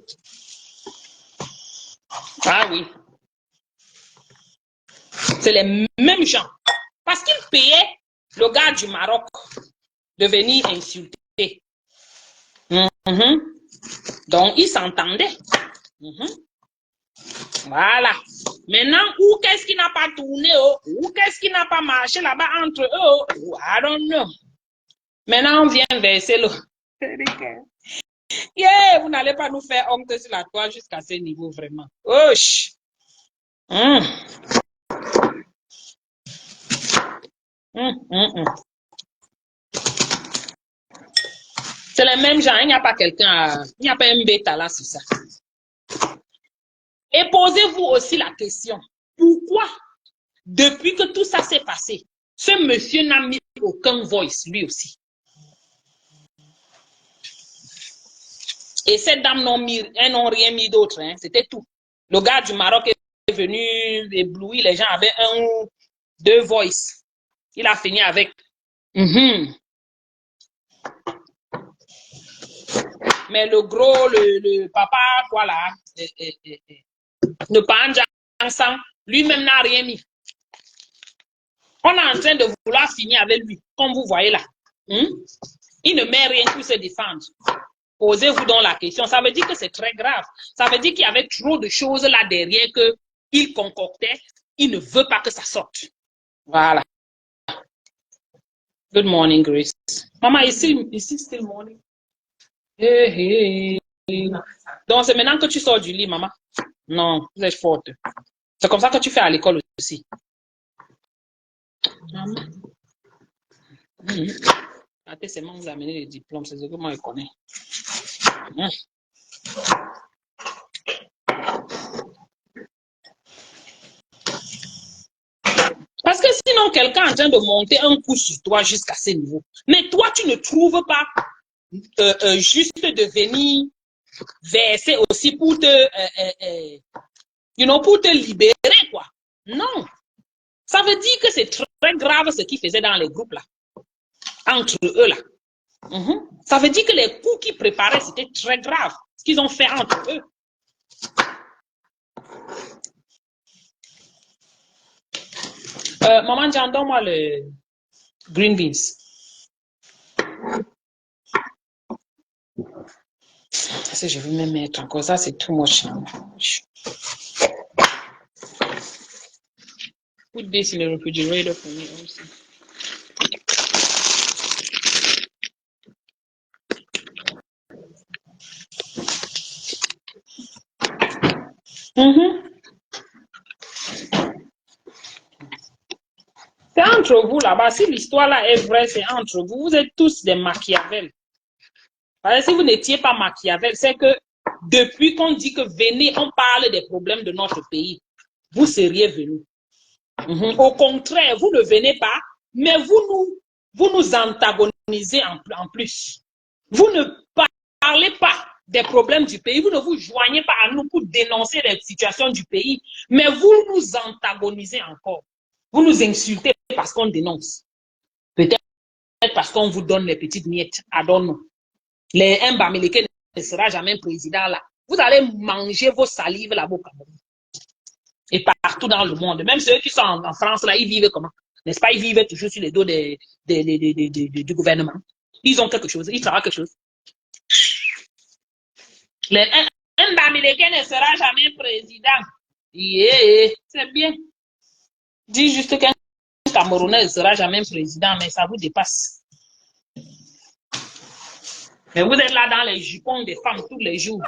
Speaker 1: Ah oui. C'est les mêmes gens. Parce qu'ils payaient le gars du Maroc de venir insulter. Donc, ils s'entendaient. Voilà. Maintenant, où qu'est-ce qui n'a pas tourné? Où qu'est-ce qui n'a pas marché là-bas entre eux? I don't know. Maintenant, on vient verser l'eau. Yeah, vous n'allez pas nous faire honte sur la toile jusqu'à ce niveau, vraiment. Osh. C'est les mêmes gens, il n'y a pas quelqu'un, il n'y a pas un bêta là sur ça. Et posez-vous aussi la question, pourquoi, depuis que tout ça s'est passé, ce monsieur n'a mis aucun voice, lui aussi? Et ces dames n'ont rien mis d'autre, hein, c'était tout. Le gars du Maroc est venu éblouir, les gens avaient un ou deux voices. Il a fini avec. Mais le gros, le papa, voilà, ne pas ensemble, lui-même n'a rien mis. On est en train de vouloir finir avec lui, comme vous voyez là. Il ne met rien pour se défendre. Posez-vous donc la question. Ça veut dire que c'est très grave. Ça veut dire qu'il y avait trop de choses là derrière qu'il concoctait. Il ne veut pas que ça sorte. Voilà. Good morning, Grace. Maman, is it still morning? Hey. Donc, c'est maintenant que tu sors du lit, maman? Non, vous êtes forte. C'est comme ça que tu fais à l'école aussi. Maman. C'est moi vous amener les diplômes, c'est ce que moi je connais. Hum. Parce que sinon, quelqu'un est en train de monter un coup sur toi jusqu'à ce niveau. Mais toi, tu ne trouves pas juste de venir verser aussi pour pour te libérer, quoi. Non. Ça veut dire que c'est très grave ce qu'ils faisaient dans les groupes, là. Entre eux, là. Ça veut dire que les coups qu'ils préparaient, c'était très grave. Ce qu'ils ont fait entre eux. Maman, donne-moi le green beans. Ça, je vais me mettre encore. Ça, c'est too much. Put this in the refrigerator for me also. C'est entre vous là-bas. Si l'histoire là est vraie, c'est entre vous. Vous êtes tous des Machiavel. Parce que si vous n'étiez pas Machiavel, c'est que depuis qu'on dit que venez, on parle des problèmes de notre pays, vous seriez venus. Au contraire, vous ne venez pas, mais vous nous antagonisez en plus. Vous ne parlez pas des problèmes du pays, vous ne vous joignez pas à nous pour dénoncer les situations du pays, mais vous nous antagonisez encore. Vous nous insultez parce qu'on dénonce. Peut-être parce qu'on vous donne les petites miettes à donner. Les Mbamileke ne sera jamais président là. Vous allez manger vos salives là-bas au Cameroun. Et partout dans le monde. Même ceux qui sont en France là, ils vivent comment? N'est-ce pas? Ils vivent toujours sur les dos du gouvernement. Ils ont quelque chose, ils travaillent quelque chose. Les Mbamileke ne sera jamais président. Yeah, c'est bien. Dis juste qu'un Camerounais ne sera jamais président, mais ça vous dépasse. Mais vous êtes là dans les jupons des femmes tous les jours.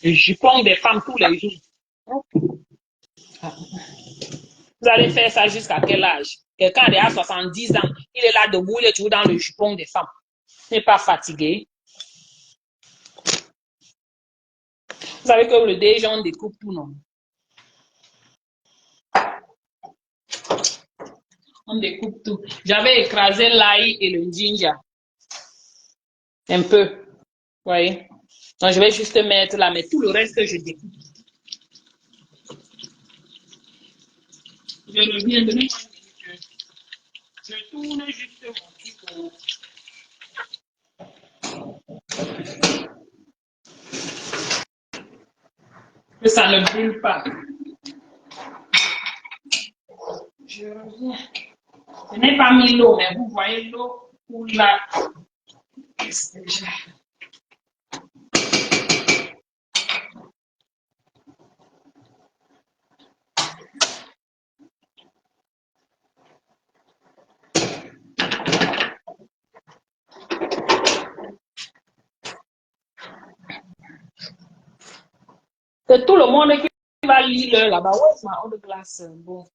Speaker 1: Les jupons des femmes tous les jours. Vous allez faire ça jusqu'à quel âge? Quelqu'un de 70 ans, il est là debout, il est toujours dans le jupon des femmes. Il n'est pas fatigué. Vous savez que le DG, on découpe tout, non? On découpe tout. J'avais écrasé l'ail et le ginger. Un peu. Vous voyez? Donc, je vais juste mettre là, mais tout le reste, je découpe. Je reviens de nouveau. Je tourne juste mon truc. Que ça ne brûle pas. Je reviens. Je n'ai pas mis l'eau, mais vous voyez l'eau pour la... C'est tout le monde qui va lire là-bas. Where's my other glass? Bon.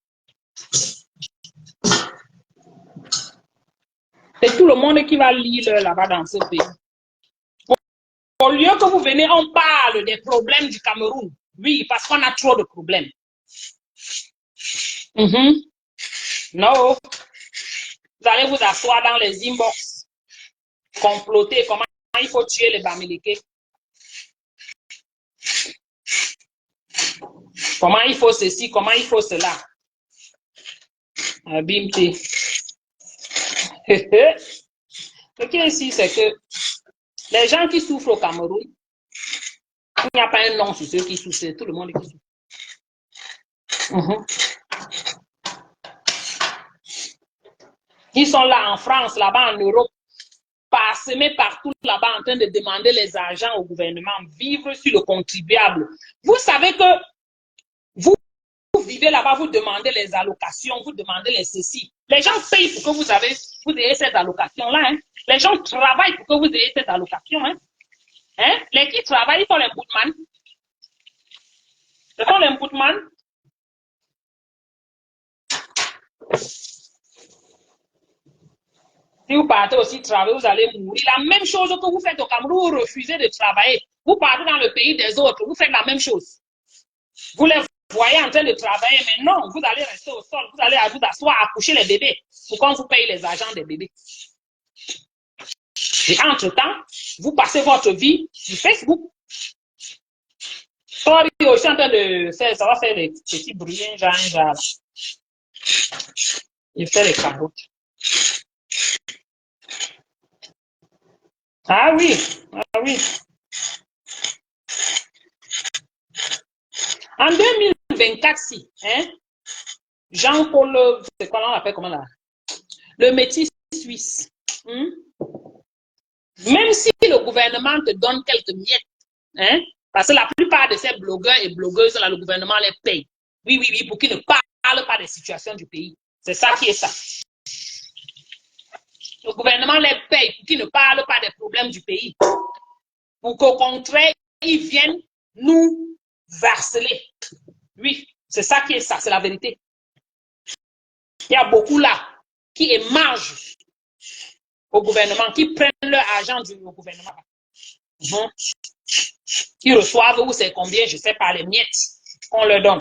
Speaker 1: C'est tout le monde qui va lire là-bas dans ce pays. Au lieu que vous venez, on parle des problèmes du Cameroun. Oui, parce qu'on a trop de problèmes. Non. Vous allez vous asseoir dans les inbox, comploter comment il faut tuer les Bamileke. Comment il faut ceci, comment il faut cela. Bimti. Ce qui est ici, c'est que les gens qui souffrent au Cameroun, il n'y a pas un nom sur ceux qui souffrent, c'est tout le monde qui souffre. Ils sont là en France, là-bas en Europe, parsemés partout là-bas en train de demander les argents au gouvernement, vivre sur le contribuable. Vous savez que vous vivez là-bas, vous demandez les allocations, vous demandez les ceci. Les gens payent pour que vous ayez cette allocation-là. Hein? Les gens travaillent pour que vous ayez cette allocation. Hein? Les qui travaillent, ils sont les bootman. Ce sont les bootman. Si vous partez aussi travailler, vous allez mourir. La même chose que vous faites au Cameroun, vous refusez de travailler. Vous partez dans le pays des autres, vous faites la même chose. Vous les voyez en train de travailler, mais non, vous allez rester au sol, vous allez vous asseoir, accoucher les bébés pour qu'on vous paye les agents des bébés. Et entre-temps, vous passez votre vie sur Facebook. Sorry, je suis en train de faire, ça va faire des petits bruits, genre. Il fait les carottes. Ah oui, ah oui. En 2024, si, hein, Jean-Paul, c'est quoi, on l'appelle comment là? Le métis suisse. Même si le gouvernement te donne quelques miettes, hein, parce que la plupart de ces blogueurs et blogueuses, là, le gouvernement les paye. Oui, pour qu'ils ne parlent pas des situations du pays. C'est ça qui est ça. Le gouvernement les paye pour qu'ils ne parlent pas des problèmes du pays. Pour qu'au contraire, ils viennent nous harceler. Oui, c'est ça qui est ça, c'est la vérité. Il y a beaucoup là qui émargent au gouvernement, qui prennent leur argent du gouvernement. Qui reçoivent, ou c'est combien, je ne sais pas, les miettes qu'on leur donne.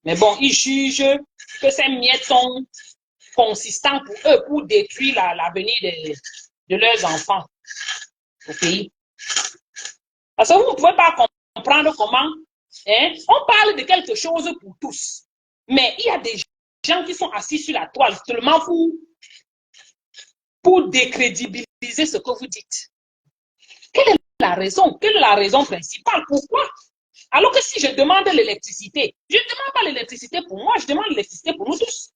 Speaker 1: Mais bon, ils jugent que ces miettes sont consistants pour eux, pour détruire l'avenir de leurs enfants au pays. Parce que vous ne pouvez pas comprendre comment, hein, on parle de quelque chose pour tous. Mais il y a des gens qui sont assis sur la toile seulement pour décrédibiliser ce que vous dites. Quelle est la raison? Quelle est la raison principale? Pourquoi? Alors que si je demande l'électricité, je ne demande pas l'électricité pour moi, je demande l'électricité pour nous tous.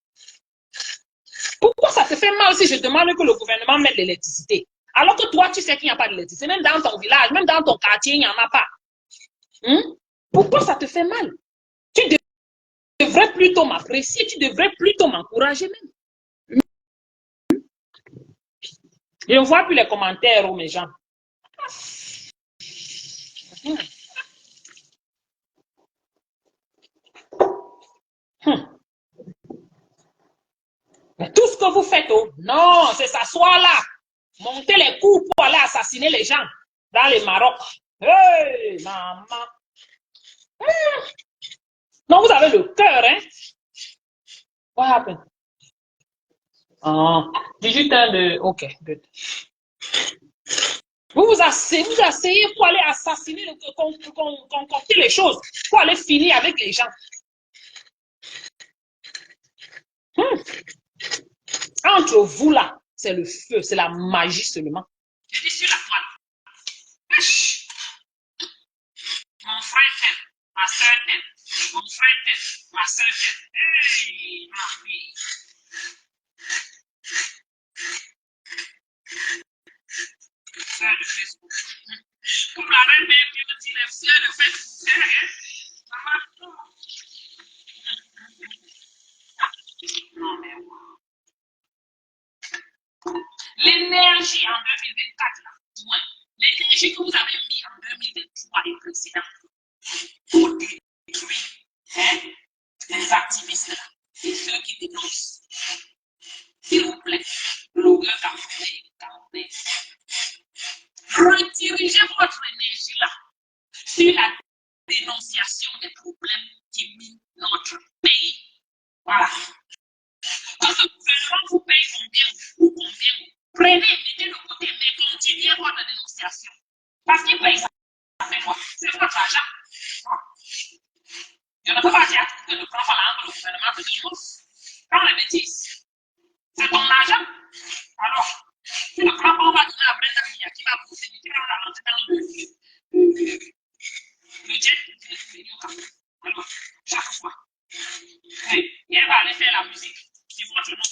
Speaker 1: Pourquoi ça te fait mal si je demande que le gouvernement mette l'électricité? Alors que toi, tu sais qu'il n'y a pas d'électricité, même dans ton village, même dans ton quartier, il n'y en a pas. Pourquoi ça te fait mal? Tu devrais plutôt m'apprécier, tu devrais plutôt m'encourager même. Je ne vois plus les commentaires, mes gens. Mais tout ce que vous faites, non, c'est s'asseoir là, monter les coups pour aller assassiner les gens dans le Maroc. Hey, maman. Non, vous avez le cœur, hein? What happened? Oh, 18 ans de... Ok, good. Vous asseyez pour aller assassiner, concocter les choses, pour aller finir avec les gens. Entre vous là, c'est le feu, c'est la magie seulement. Je dis sur la toile. Mon frère t'aime, ma soeur t'aime. Mon frère t'aime, ma soeur t'aime. Hey, ma fille. Soeur de Facebook. Comme la reine-mère qui me dit les soeurs de Facebook. Ça va? Non, mais l'énergie en 2024, là, l'énergie que vous avez mis en 2023 et précédent pour détruire, hein, les activistes là, et ceux qui dénoncent. S'il vous plaît, blogueurs camerounais, redirigez votre énergie là sur la dénonciation des problèmes qui minent notre pays. Voilà. Que ce gouvernement vous paye combien, prenez, mettez de côté, mais continuez votre dénonciation. Parce qu'il paye ça fait quoi? C'est votre argent. Je ne peux pas dire que le grand fallant, le gouvernement te dénonce. Quand les bêtises, c'est ton argent. Alors, tu ne prends pas, on va donner à Brenda qui va vous aider, qui va la rentrer dans le jet. Alors, chaque fois. Et elle va aller faire la musique sur votre nom.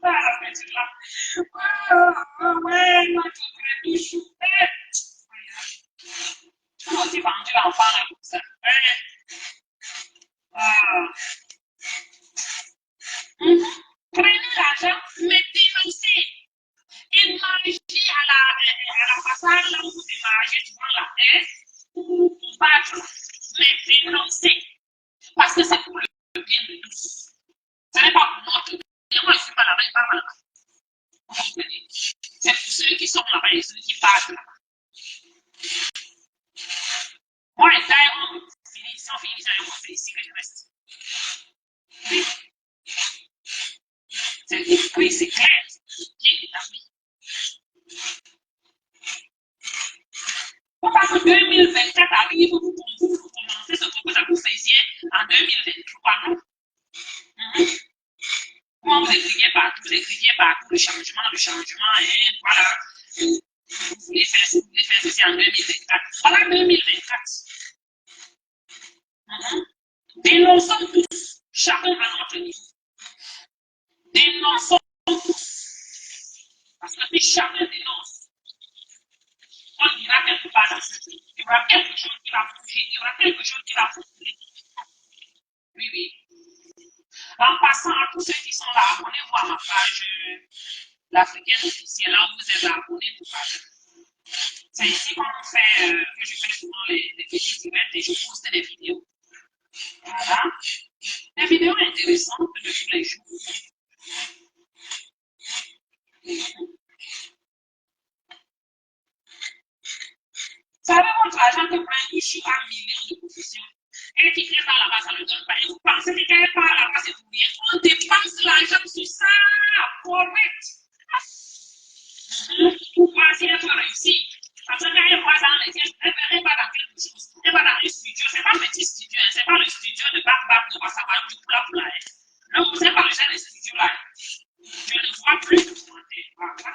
Speaker 1: Ah, la petite là. Ouais, notre vrai chou. Tu as aussi vendu l'enfant là comme ça. Prenez l'argent, mais dénoncez. Émargez à la façade là où vous émargez, tu vois la haine, pour battre là. Mais dénoncez. Parce que c'est pour le bien de tous. Ce n'est pas pour notre bien. Moi, je ne suis pas là, je parle sont là-bas et ceux qui partent là-bas. Moi, les tailles, si on finit, c'est ici que je reste. Oui. Oui, c'est clair. Bien établi. Faut pas que 2024 arrive pour commencer ce que vous faisiez en 2023, non? Comment vous écriviez partout le changement, et voilà. Vous voulez faire ceci en 2024. Voilà 2024. Dénonçons tous, chacun à notre niveau. Dénonçons tous. Parce que si chacun dénonce, on dira quelque part dans ce pays. Il y aura quelque chose qui va bouger, il y aura quelque chose qui va bouger. Oui, oui. En passant à tous ceux qui sont là, abonnez-vous à ma page l'Africaine officielle, là où vous êtes abonnés pour parler. C'est ici qu'on fait, que je fais souvent les petits events et je poste des vidéos. Voilà. Des vidéos intéressantes de tous les jours. Savez votre agent que prend une chou à millions de professions et qui crée par là-bas, ça ne donne pas. Et vous pensez que quand elle part là-bas, c'est pour rien. On dépense l'argent sur ça, correct. Pour voir si elle peut réussir. Parce que quand elle voit dans les yeux, elle ne va pas dans quelque chose. Elle va dans un studio. Ce n'est pas un petit studio, ce n'est pas le studio de Bab de Wassawa du Poula. Non, ce n'est pas le genre de studio là. Je ne vois plus de santé. Voilà.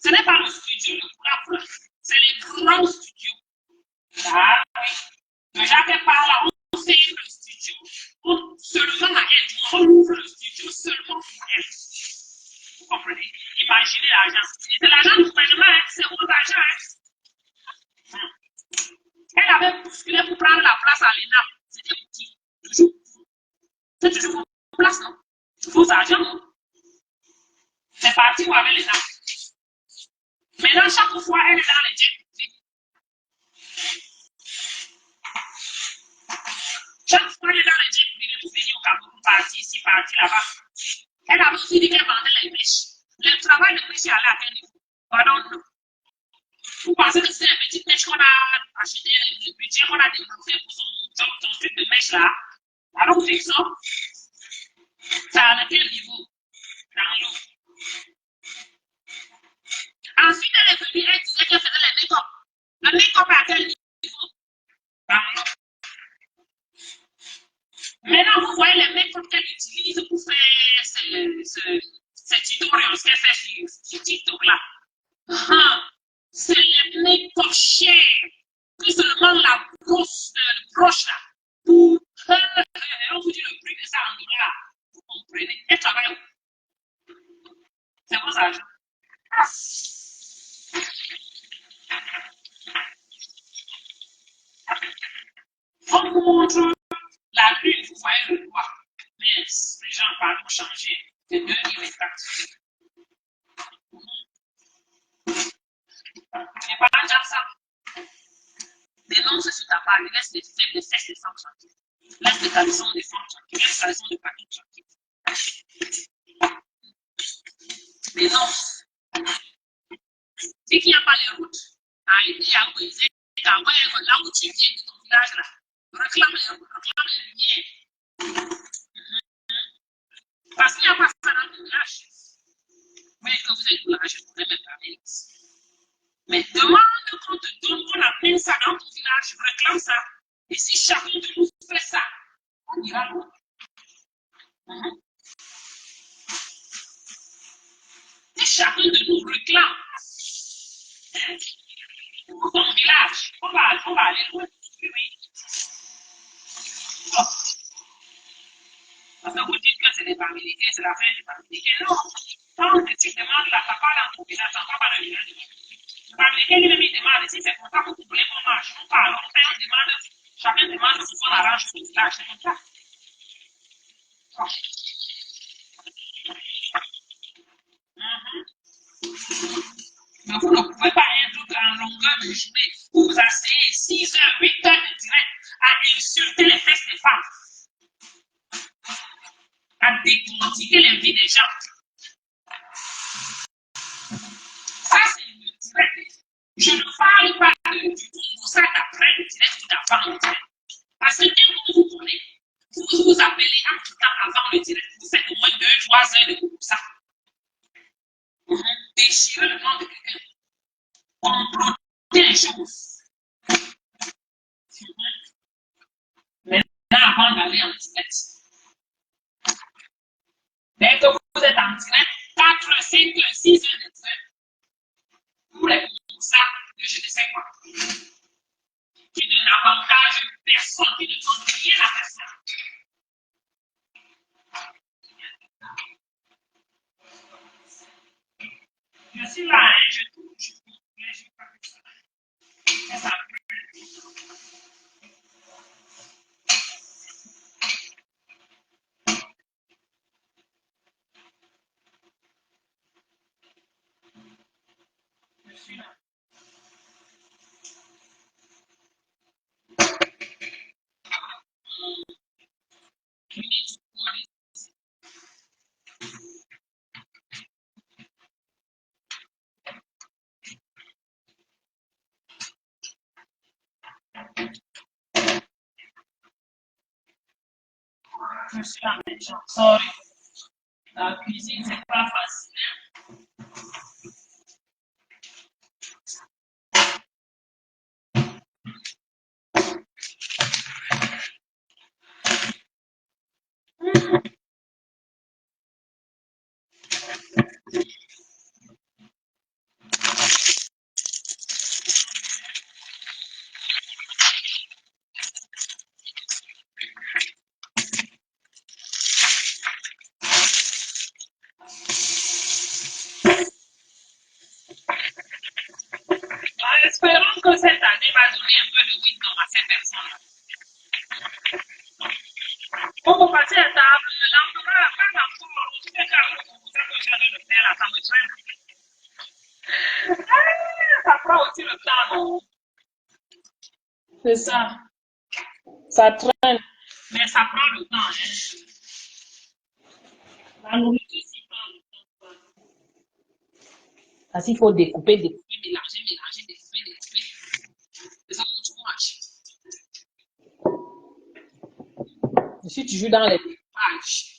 Speaker 1: Ce n'est pas le studio de Poula, c'est les grands studios. Ah oui. Déjà qu'elle parle là, on fait le studio. Seulement à elle. On ouvre le studio seulement pour elle. Vous comprenez? Imaginez l'argent. C'est l'argent du gouvernement, c'est votre argent. Elle avait bousculé pour prendre la place à l'ENA. C'était petit. Toujours. C'est toujours vos places, non? Vos argent, non? C'est parti où avec l'ENA. Maintenant, chaque fois, elle est dans les jets privés. Chaque fois, elle est dans les jets privés pour venir au Cameroun, partir ici, partir là-bas. Elle avait aussi dit qu'elle vendait les mèches. Le travail de mèche est allé à quel niveau? Pardon, non. Vous pensez que c'est les petites mèches qu'on a achetées, le budget qu'on a dépensé pour son truc de mèche là? Alors, vous faites ça? Ça a à quel niveau? Dans l'eau. Ensuite, elle est venue, elle disait qu'elle faisait les make-up. Le make-up à quel niveau? Dans l'eau. Maintenant, vous voyez les make-up qu'elle utilise pour faire ces tutoriels qu'elle fait sur TikTok là. C'est les make-up chers que seulement la broche là. Pour. On vous dit le prix de ça en dollars. Vous comprenez? Elle travaille où? C'est vos argent. On vous montre la lune, vous voyez le roi. Mais les gens parlent pour changer de 2024. Les parents déjà ça. Dénonce sur ta part, laisse les faibles, laisse les femmes tranquilles. Laisse les garçons des femmes tranquilles, laisse les garçons des parents tranquilles. Dénonce. Dès qu'il n'y a pas les routes, à aider à briser, là où tu viens de ton village là, réclame les lumières. Parce qu'il n'y a pas ça dans le village. Mais que vous êtes là, je ne pourrais même pas venir ici. Mais demande qu'on te donne, qu'on amène ça dans ton village, réclame ça. Et si chacun de nous fait ça, on ira loin. Si chacun de nous réclame pour ton village, on va aller loin. Oui, oui. Oh. Parce que vous dites que c'est des familiers, c'est la fin des familiers. Non. Quand tu demandes la papa dans ton village, ça ne va pas dans le village. Les familiers, lui demande si c'est comme ça que vous voulez qu'on marche. On parle, on fait, on demande, chacun demande ce qu'on arrange pour le village. C'est comme ça. Oh. Mais vous ne pouvez pas être en longueur de journée. Vous vous asseyez 6 heures, 8 heures de direct à insulter les fesses des femmes. motiver l'envie des gens. Ça, c'est le direct. Je ne parle pas du tout ça d'après le direct ou d'avant le direct. Parce que dès que vous prenez, vous vous appelez en tout temps avant le direct. Vous faites au moins 2-3 heures de groupe ça. Déchirer le nom de quelqu'un. Comploter les choses. Maintenant, avant d'aller en direct. Dès que vous êtes en direct, 4, 5, 6 heures de direct. Pour les ça, je ne sais quoi. Qui ne n'avantage personne, qui ne donne rien à personne. Je suis là, hein, je touche, mais je ne suis pas que ça. C'est ça. Je suis là. Je suis là, mais sorry. La cuisine, c'est pas facile. Espérons que cette année va donner un peu de wisdom à ces personnes-là. On peut passer à table, l'empereur, pas l'empereur, tu fais ça, ça que j'ai de le faire, là, ça me traîne. Ça prend aussi le temps, non? C'est ça. Ça traîne, mais ça prend le temps. Hein. La nourriture, s'y prend le temps. Parce qu'il faut découper, mélanger, découper. C'est too much. Si tu joues dans les découpages.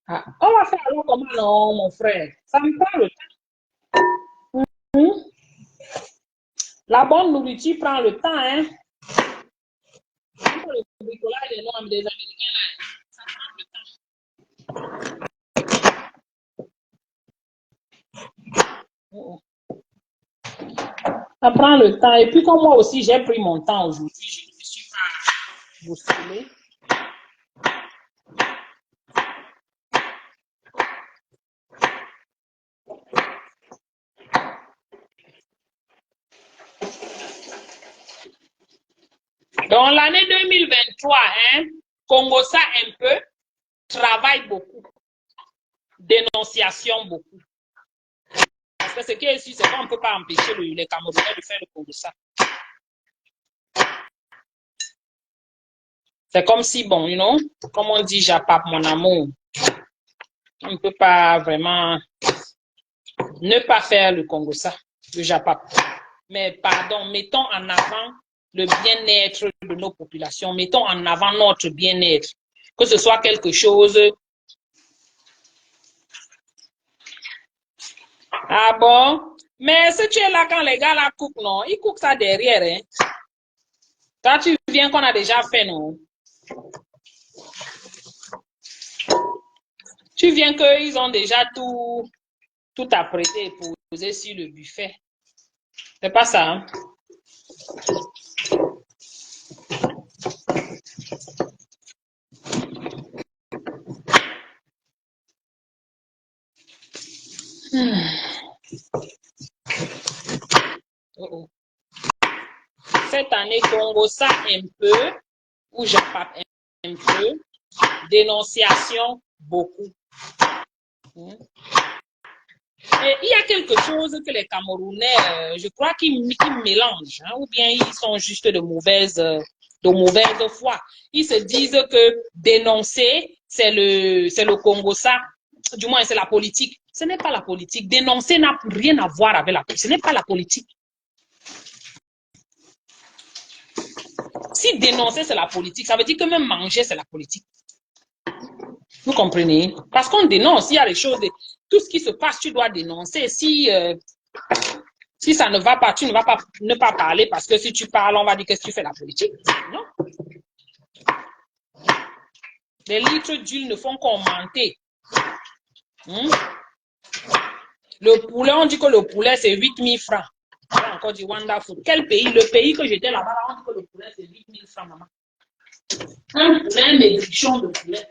Speaker 1: Ah, on va faire alors comment non, mon frère? Ça me prend le temps. La bonne nourriture prend le temps, hein? Le bricolage des Noirs, des Américains, là, ça prend le temps. Ça prend le temps. Et puis, comme moi aussi, j'ai pris mon temps aujourd'hui, je ne me suis pas bousculée. Dans l'année 2023, hein, Congo ça un peu, travaille beaucoup, dénonciation beaucoup. Parce que ce qui est sûr, c'est qu'on ne peut pas empêcher les Camerounais de faire le Congo ça. C'est comme si, bon, you know, comme on dit, j'appelle mon amour. On ne peut pas vraiment ne pas faire le Congo ça, le Japap. Mais pardon, mettons en avant le bien-être de nos populations. Mettons en avant notre bien-être. Que ce soit quelque chose. Ah bon? Mais si tu es là quand les gars la coupent, non? Ils coupent ça derrière, hein? Toi, tu viens qu'on a déjà fait, non? Tu viens qu'ils ont déjà tout apprêté et posé sur le buffet. C'est pas ça, hein? Oh, oh. Cette année, Congo, ça un peu, ou Japap un peu, dénonciation, beaucoup. Et il y a quelque chose que les Camerounais, je crois qu'ils mélangent, hein, ou bien ils sont juste de mauvaise foi. Ils se disent que dénoncer, c'est le Congo, ça. Du moins, c'est la politique. Ce n'est pas la politique. Dénoncer n'a rien à voir avec la politique. Ce n'est pas la politique. Si dénoncer, c'est la politique, ça veut dire que même manger, c'est la politique. Vous comprenez? Parce qu'on dénonce, il y a les choses, tout ce qui se passe, tu dois dénoncer. Si ça ne va pas, tu ne vas pas ne pas parler parce que si tu parles, on va dire que tu fais la politique. Non. Les litres d'huile ne font qu'augmenter. Le poulet, on dit que le poulet, c'est 8 000 francs. On a encore dit wonderful. Quel pays? Le pays que j'étais là-bas, on dit que le poulet, c'est 8 000 francs, maman. Un poulet, un maigrichon de poulet.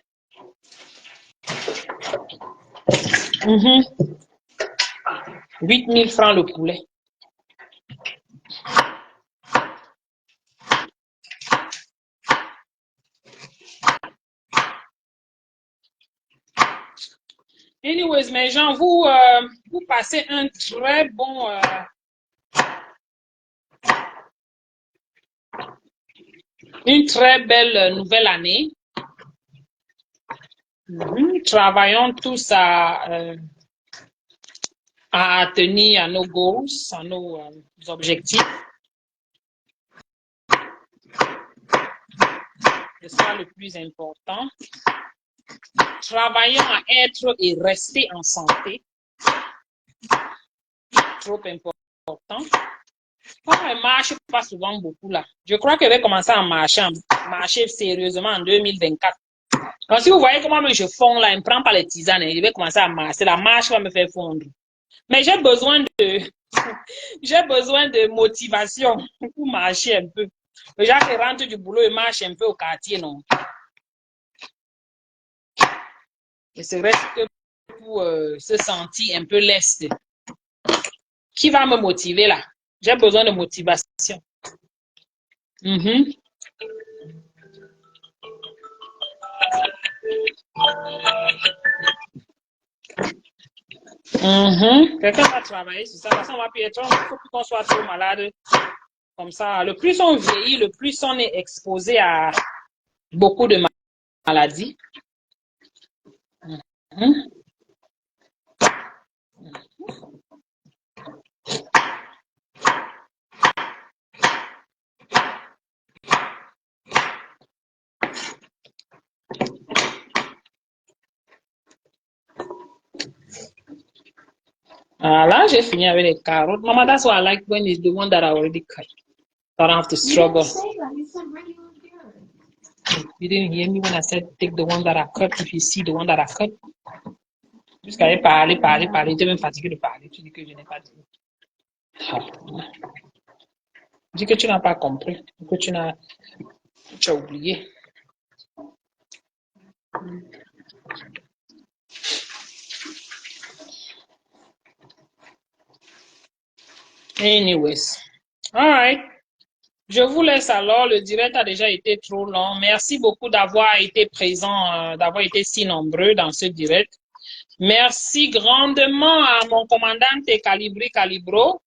Speaker 1: 8 000 francs le poulet. Anyways, mes gens, vous passez un très bon... une très belle nouvelle année. Travaillons tous à tenir à nos goals, à nos objectifs. C'est ça le plus important. Travaillons à être et rester en santé. Trop important. On ne marche pas souvent beaucoup là. Je crois que je vais commencer à marcher sérieusement en 2024. Donc, si vous voyez comment je fonds là, je ne prends pas les tisanes, je vais commencer à marcher. La marche va me faire fondre. Mais j'ai besoin de motivation pour marcher un peu. Le gens qui rentre du boulot et marche un peu au quartier, non. Et c'est vrai que pour se sentir un peu leste, qui va me motiver là? J'ai besoin de motivation. Quelqu'un va travailler sur ça. Parce qu'on va plus être, il faut plus qu'on soit trop malade. Comme ça, le plus on vieillit, le plus on est exposé à beaucoup de maladies. Là, j'ai fini avec les carottes. Mama, that's what I like when it's the one that I already cut. So I don't have to struggle. You didn't hear me when I said take the one that I cut. If you see the one that I cut. Jusqu'à aller parler. Tu es même fatigué de parler. Tu dis que je n'ai pas dit. Dis que tu n'as pas compris. Que tu as oublié. Anyways. All right. Je vous laisse alors. Le direct a déjà été trop long. Merci beaucoup d'avoir été présent, d'avoir été si nombreux dans ce direct. Merci grandement à mon commandant Calibro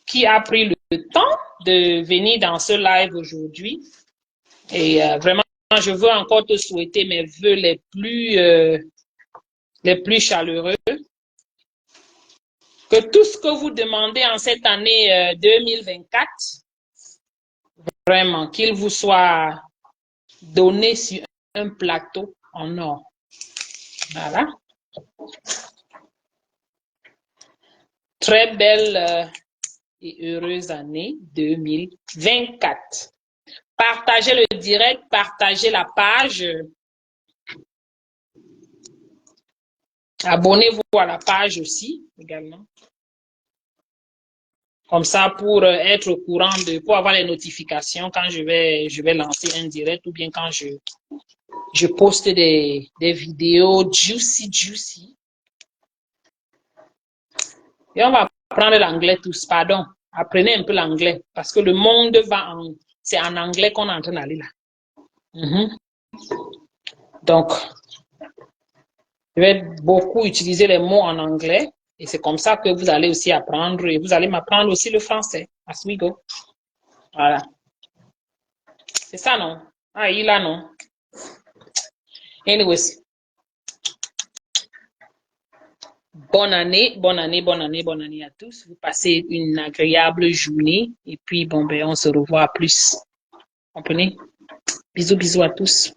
Speaker 1: qui a pris le temps de venir dans ce live aujourd'hui. Et vraiment, je veux encore te souhaiter mes vœux les plus chaleureux. Que tout ce que vous demandez en cette année 2024, vraiment, qu'il vous soit donné sur un plateau en or. Voilà. Très belle et heureuse année 2024. Partagez le direct, partagez la page. Abonnez-vous à la page aussi, également. Comme ça, pour être au courant pour avoir les notifications quand je vais lancer un direct ou bien quand je poste des vidéos juicy. Et on va apprendre l'anglais tous. Pardon. Apprenez un peu l'anglais. Parce que le monde va en... C'est en anglais qu'on est en train d'aller là. Mhm. Donc, je vais beaucoup utiliser les mots en anglais. Et c'est comme ça que vous allez aussi apprendre. Et vous allez m'apprendre aussi le français. As we go. Voilà. C'est ça, non? Ah, il a, non? Anyways. Bonne année, bonne année, bonne année, bonne année à tous. Vous passez une agréable journée. Et puis, bon, ben, on se revoit plus. Comprenez? Bisous, bisous à tous.